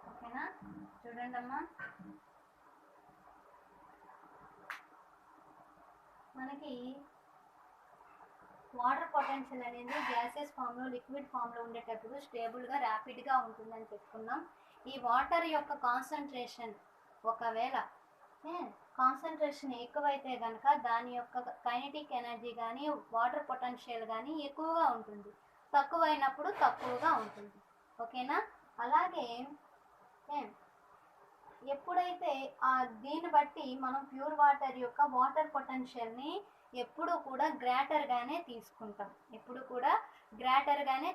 ఓకేనా, చూడండి అమ్మా, మనకి వాటర్ పొటెన్షియల్ అనేది గ్యాసెస్ ఫామ్లో, లిక్విడ్ ఫామ్లో ఉండేటప్పుడు స్టేబుల్గా, ర్యాపిడ్గా ఉంటుందని చెప్పుకున్నాం. ఈ వాటర్ యొక్క కాన్సన్ట్రేషన్ ఒకవేళ కాన్సన్ట్రేషన్ ఎక్కువైతే కనుక దాని యొక్క కైనెటిక్ ఎనర్జీ కానీ, వాటర్ పొటెన్షియల్ కానీ ఎక్కువగా ఉంటుంది, తక్కువైనప్పుడు తక్కువగా ఉంటుంది. ఓకేనా, అలాగే ఎప్పుడైతే దీన్ని బట్టి మనం ప్యూర్ వాటర్ యొక్క వాటర్ పొటెన్షియల్ని ఎప్పుడు కూడా గ్రేటర్గానే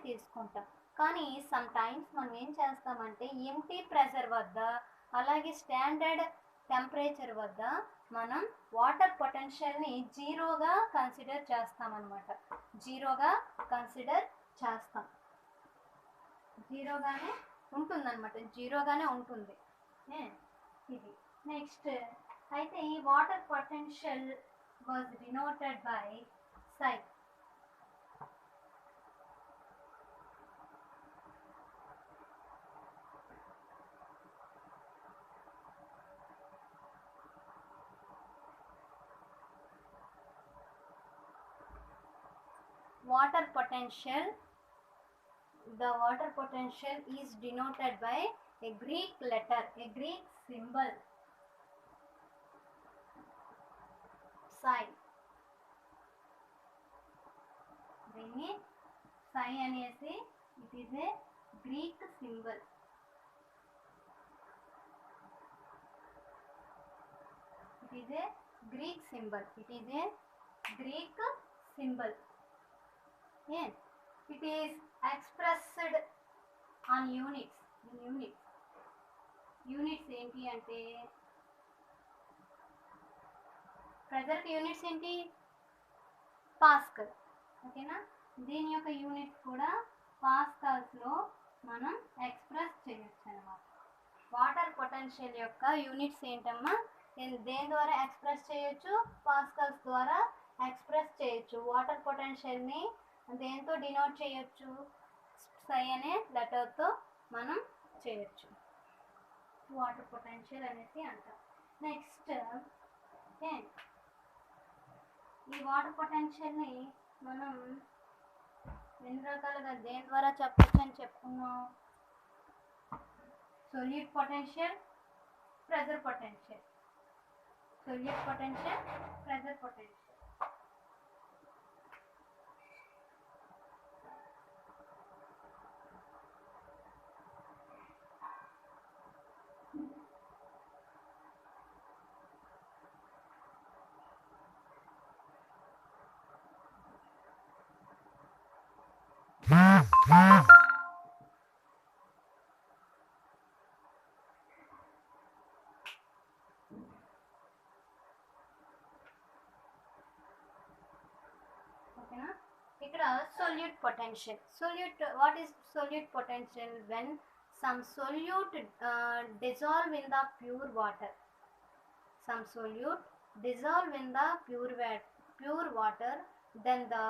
తీసుకుంటాం. కానీ సమ్ టైమ్స్ మనం ఏం చేస్తామంటే ఎంటీ ప్రెషర్ వద్ద అలాగే స్టాండర్డ్ టెంపరేచర్ వద్ద మనం వాటర్ పొటెన్షియల్ని జీరోగా కన్సిడర్ చేస్తామన్నమాట. జీరోగానే ఉంటుంది. ఇది నెక్స్ట్ అయితే ఈ water potential was denoted by psi. The water potential is denoted by a Greek letter, a Greek symbol, psi. దీన్ని psi అనేసి, it is a Greek symbol. It is a Greek symbol. It is a Greek symbol. Yeah. It is expressed on units. In units. Units ఏంటి అంటే pressure units ఏంటి? Pascal. ఓకేనా? దీని యొక్క units కూడా పాస్కల్స్లో మనం ఎక్స్ప్రెస్ చేయొచ్చు అన్నమాట. వాటర్ పొటెన్షియల్ యొక్క యూనిట్స్ ఏంటమ్మా? దేని ద్వారా ఎక్స్ప్రెస్ చేయొచ్చు? పాస్కల్స్ ద్వారా ఎక్స్ప్రెస్ చేయొచ్చు. వాటర్ పొటెన్షియల్ని దేంతో డినోట్ చేయొచ్చు? psi అనే లెటర్తో మనం చేయొచ్చు. వాటర్ పొటెన్షియల్ అనేసి అంటాం. నెక్స్ట్ ఈ వాటర్ పొటెన్షియల్ని మనం ఎన్ని రకాలుగా దేని ద్వారా చెప్పొచ్చు అని చెప్పుకున్నాం? Solute potential, pressure potential. Solute potential, pressure potential. ఓకేనా? ఇక్కడ solute potential. What is solute potential? When some solute dissolve in the pure water. Some solute dissolve in the pure water, then the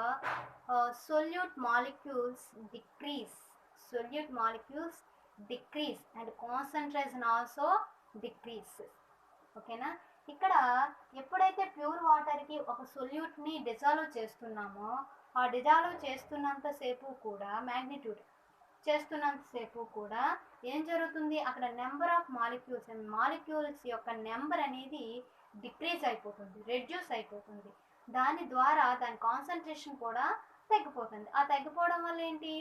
solute molecules decrease. Solute molecules decrease and concentration also decreases. ఓకేనా? ఇక్కడ ఎప్పుడైతే pure వాటర్కి ఒక సొల్యూట్ని dissolve చేస్తున్నామో, ఆ dissolve చేస్తున్నంతసేపు కూడా magnitude చేస్తున్నంతసేపు కూడా ఏం జరుగుతుంది? అక్కడ నెంబర్ ఆఫ్ మాలిక్యూల్స్ యొక్క నెంబర్ అనేది డిక్రీజ్ అయిపోతుంది, రెడ్యూస్ అయిపోతుంది. దాని ద్వారా దాని కాన్సన్ట్రేషన్ కూడా తగ్గిపోతుంది. ఆ తగ్గిపోవడం వల్ల ఏంటి?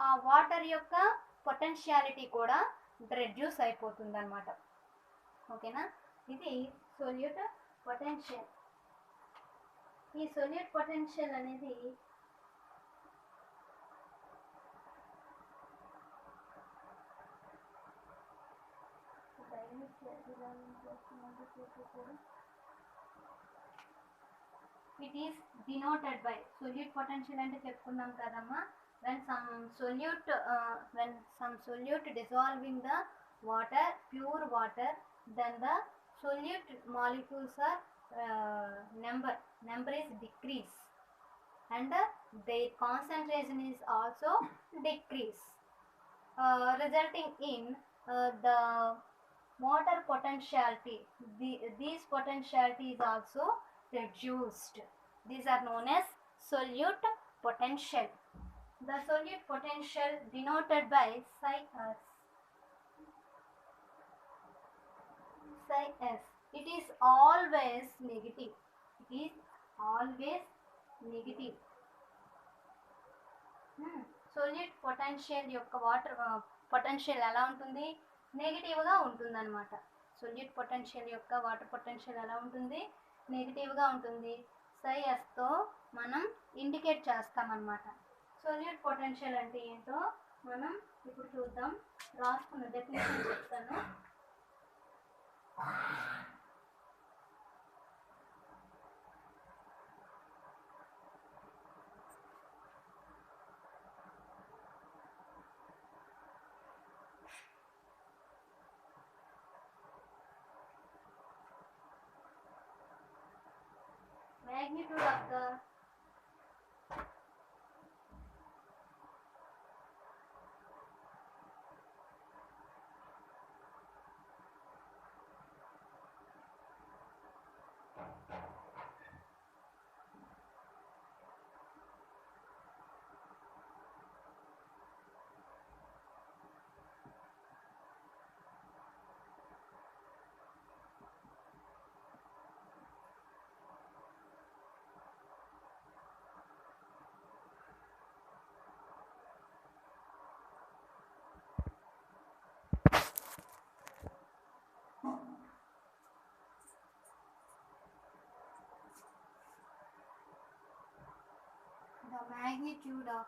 ఆ వాటర్ యొక్క పొటెన్షియాలిటీ కూడా రెడ్యూస్ అయిపోతుంది అన్నమాట. ఓకేనా? ఇది సొల్యూట్ పొటెన్షియల్. ఈ సొల్యూట్ పొటెన్షియల్ అనేది it is denoted by solute potential అంటే చెప్పుకున్నాం కదమ్మా. when some solute dissolving the water, pure water, then the solute molecules are number is decrease and their concentration is also decrease, resulting in the water potentiality. These potentiality is also reduced. These are known as solute potential. The solute potential denoted by psi s. Psi s. It is always negative. It is always negative. Solute potential యొక్క water potential ఎలా ఉంటుంది? నెగిటివ్గా ఉంటుందన్నమాట. Solute potential యొక్క water potential ఎలా ఉంటుంది? నెగిటివ్గా ఉంటుంది. psi sతో మనం ఇండికేట్ చేస్తామన్నమాట. సొల్యూట్ పొటెన్షియల్ అంటే ఏంటో మనం ఇప్పుడు చూద్దాం. రాసుకున్న డెఫినేషన్ చెప్తాను. Magnitude of the magnitude of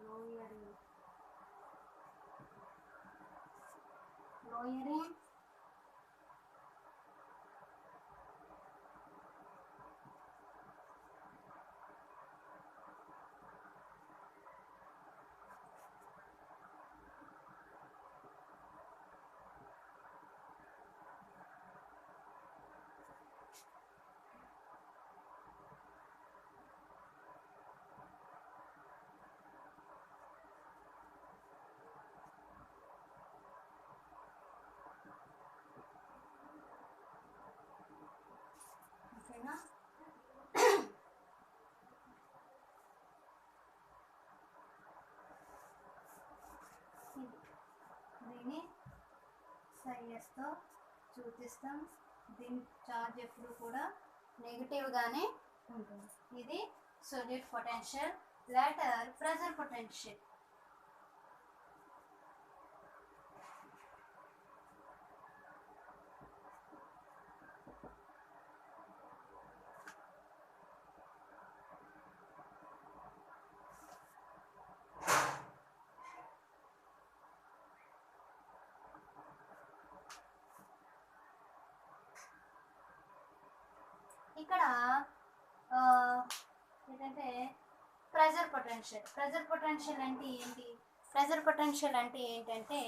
lowering ఓకేనా. దీన్ని సైఎస్తో చూపిస్తాం. దీని చార్జ్ ఎప్పుడు కూడా నెగిటివ్గానే ఉంటుంది. ఇది solute potential, later pressure potential. ఇక్కడ ఏంటంటే ప్రెజర్ పొటెన్షియల్ అంటే ఏంటి? ప్రెజర్ పొటెన్షియల్ అంటే ఏంటంటే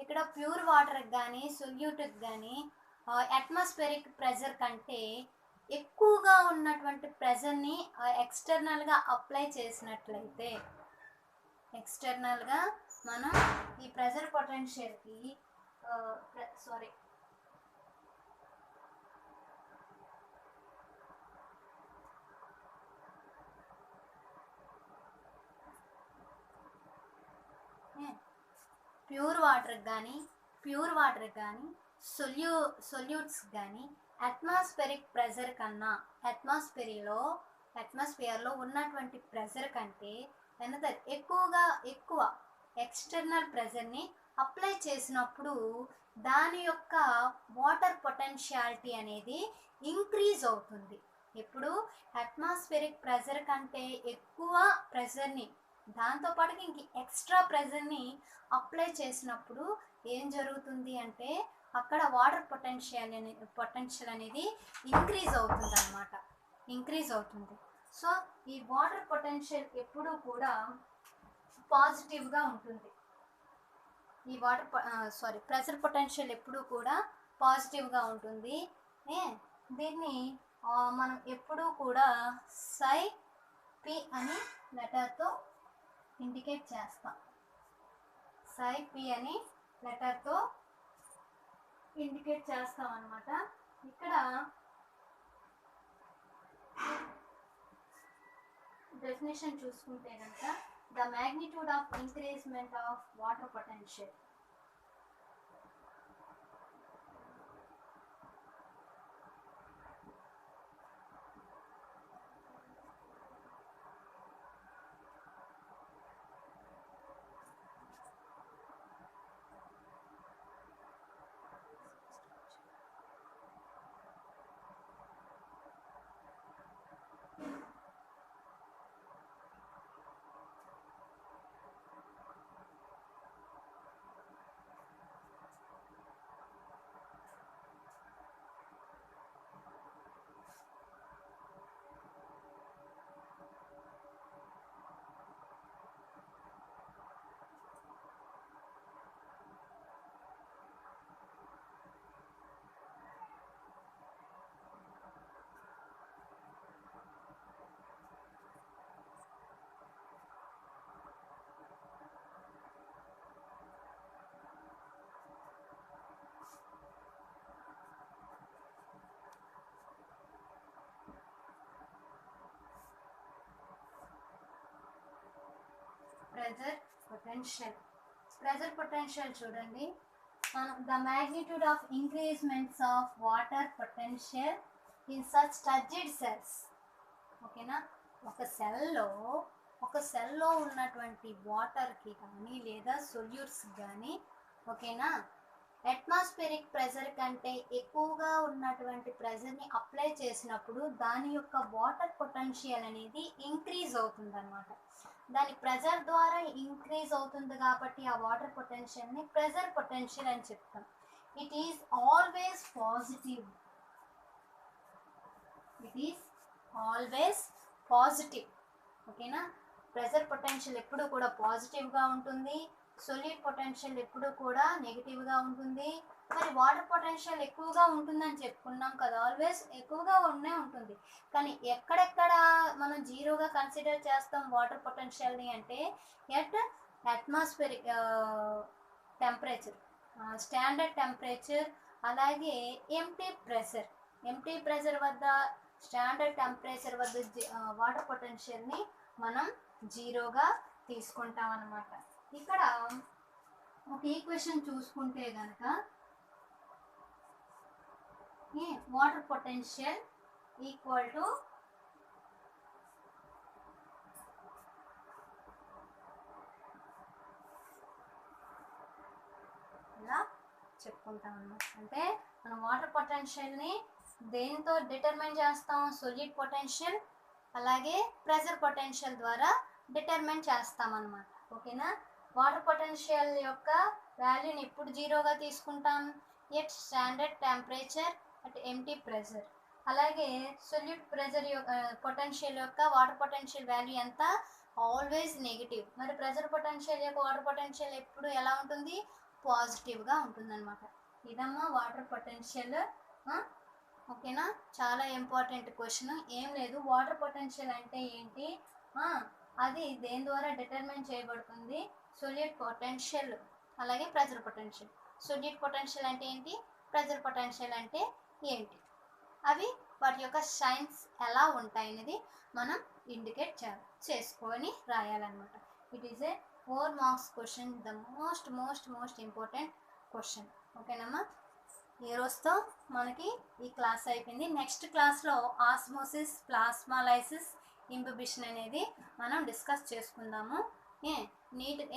ఇక్కడ ప్యూర్ వాటర్కి కానీ సొల్యూట్కి కానీ అట్మాస్ఫియరిక్ ప్రెజర్ కంటే ఎక్కువగా ఉన్నటువంటి ప్రెజర్ని ఎక్స్టర్నల్గా అప్లై చేసినట్లయితే, ఎక్స్టర్నల్గా మనం ఈ ప్రెజర్ పొటెన్షియల్కి ప్యూర్ వాటర్కి కానీ సొల్యూట్స్ కానీ అట్మాస్ఫియరిక్ ప్రెజర్ కన్నా అట్మాస్ఫియర్లో ఉన్నటువంటి ప్రెజర్ కంటే ఎక్కువ ఎక్స్టర్నల్ ప్రెజర్ని అప్లై చేసినప్పుడు దాని యొక్క వాటర్ పొటెన్షియాలిటీ అనేది ఇంక్రీజ్ అవుతుంది. ఇప్పుడు అట్మాస్ఫియరిక్ ప్రెజర్ కంటే ఎక్కువ ప్రెజర్ని, దాంతోపాటు ఇంక ఎక్స్ట్రా ప్రెజర్ని అప్లై చేసినప్పుడు ఏం జరుగుతుంది అంటే అక్కడ వాటర్ పొటెన్షియల్ అనేది ఇంక్రీజ్ అవుతుంది. సో ఈ వాటర్ పొటెన్షియల్ ఎప్పుడూ కూడా పాజిటివ్గా ఉంటుంది. ఈ ప్రెజర్ పొటెన్షియల్ ఎప్పుడూ కూడా పాజిటివ్గా ఉంటుంది. దీన్ని మనం ఎప్పుడూ కూడా సై పి అని లెటర్తో ఇండికేట్ చేస్తాం. సై పి అని లెటర్తో ఇండికేట్ చేస్తాం అన్నమాట. ఇక్కడ డెఫినేషన్ చూసుకుంటే కనుక the magnitude of increment of water potential. Pressure potential చూడండి. The magnitude of increments of water potential in such turgid cells. ఓకేనా, ఒక సెల్లో ఉన్నటువంటి వాటర్కి కానీ లేదా సొల్యూట్స్ కానీ, ఓకేనా, అట్మాస్ఫియరిక్ ప్రెజర్ కంటే ఎక్కువగా ఉన్నటువంటి ప్రెజర్ని అప్లై చేసినప్పుడు దాని యొక్క వాటర్ పొటెన్షియల్ అనేది ఇంక్రీజ్ అవుతుంది అనమాట. దాని ప్రెజర్ ద్వారా ఇంక్రీజ్ అవుతుంది కాబట్టి ఆ వాటర్ పొటెన్షియల్ని ప్రెజర్ పొటెన్షియల్ అని చెప్తాం. It is always positive. It is always positive. ఓకేనా? ప్రెజర్ పొటెన్షియల్ ఎప్పుడు కూడా పాజిటివ్గా ఉంటుంది, సొల్యూట్ పొటెన్షియల్ ఎప్పుడు కూడా నెగిటివ్గా ఉంటుంది. మరి వాటర్ పొటెన్షియల్ ఎక్కువగా ఉంటుందని చెప్పుకున్నాం కదా, ఆల్వేస్ ఎక్కువగా ఉంటుంది. కానీ ఎక్కడెక్కడ మనం జీరోగా కన్సిడర్ చేస్తాం వాటర్ పొటెన్షియల్ని అంటే at atmospheric temperature, standard temperature, అలాగే ఎంటీ ప్రెషర్ వద్ద, స్టాండర్డ్ టెంపరేచర్ వద్ద వాటర్ పొటెన్షియల్ని మనం జీరోగా తీసుకుంటాం అన్నమాట. ఇక్కడ ఒక ఈక్వేషన్ చూసుకుంటే కనుక వాటర్ పొటెన్షియల్ ఈక్వల్ టు ఇలా చెప్పుకుంటాం అన్నమాట. అంటే మనం వాటర్ పొటెన్షియల్ని దేంతో డిటర్మైన్ చేస్తాం? సొల్యూట్ పొటెన్షియల్ అలాగే ప్రెజర్ పొటెన్షియల్ ద్వారా డిటర్మైన్ చేస్తామన్నమాట. ఓకేనా? వాటర్ పొటెన్షియల్ యొక్క వాల్యూని ఎప్పుడు జీరోగా తీసుకుంటాం? At standard temperature at empty pressure. అలాగే సొల్యూట్ ప్రెజర్ పొటెన్షియల్ యొక్క వాటర్ పొటెన్షియల్ వాల్యూ ఎంత? Always negative. మరి ప్రెజర్ పొటెన్షియల్ యొక్క వాటర్ పొటెన్షియల్ ఎప్పుడు ఎలా ఉంటుంది? పాజిటివ్గా ఉంటుందన్నమాట. ఇదమ్మా వాటర్ పొటెన్షియల్. ఓకేనా? చాలా ఇంపార్టెంట్ క్వశ్చన్. ఏం లేదు, వాటర్ పొటెన్షియల్ అంటే ఏంటి, అది దేని ద్వారా డిటర్మైన్ చేయబడుతుంది? సొల్యూట్ పొటెన్షియల్ అలాగే ప్రెజర్ పొటెన్షియల్. సొల్యూట్ పొటెన్షియల్ అంటే ఏంటి, ప్రెజర్ పొటెన్షియల్ అంటే ఏంటి, అవి వాటి యొక్క సైన్స్ ఎలా ఉంటాయి అనేది మనం ఇండికేట్ చేసుకొని రాయాలన్నమాట. It is a 4 marks question, the most important question. ఓకేనమ్మా? ఈ రోజుతో మనకి ఈ క్లాస్ అయిపోయింది. నెక్స్ట్ క్లాస్లో ఆస్మోసిస్, ప్లాస్మాలైసిస్, ఇంబిబిషన్ అనేది మనం డిస్కస్ చేసుకుందాము.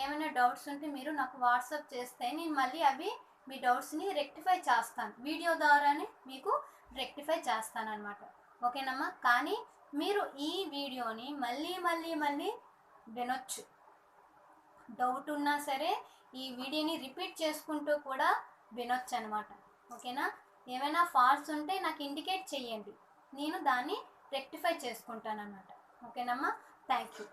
ఏమైనా డౌట్స్ ఉంటే మీరు నాకు వాట్సాప్ చేస్తే నేను మళ్ళీ అవి మీ డౌట్స్ని రెక్టిఫై చేస్తాను, వీడియో ద్వారానే మీకు రెక్టిఫై చేస్తాను అనమాట. ఓకేనమ్మా? కానీ మీరు ఈ వీడియోని మళ్ళీ వినొచ్చు. డౌట్ ఉన్నా సరే ఈ వీడియోని రిపీట్ చేసుకుంటూ కూడా వినొచ్చు అనమాట. ఓకేనా? ఏమైనా ఫాల్ట్స్ ఉంటే నాకు ఇండికేట్ చేయండి, నేను దాన్ని రెక్టిఫై చేసుకుంటాను అన్నమాట. ఓకేనమ్మా? Thank you.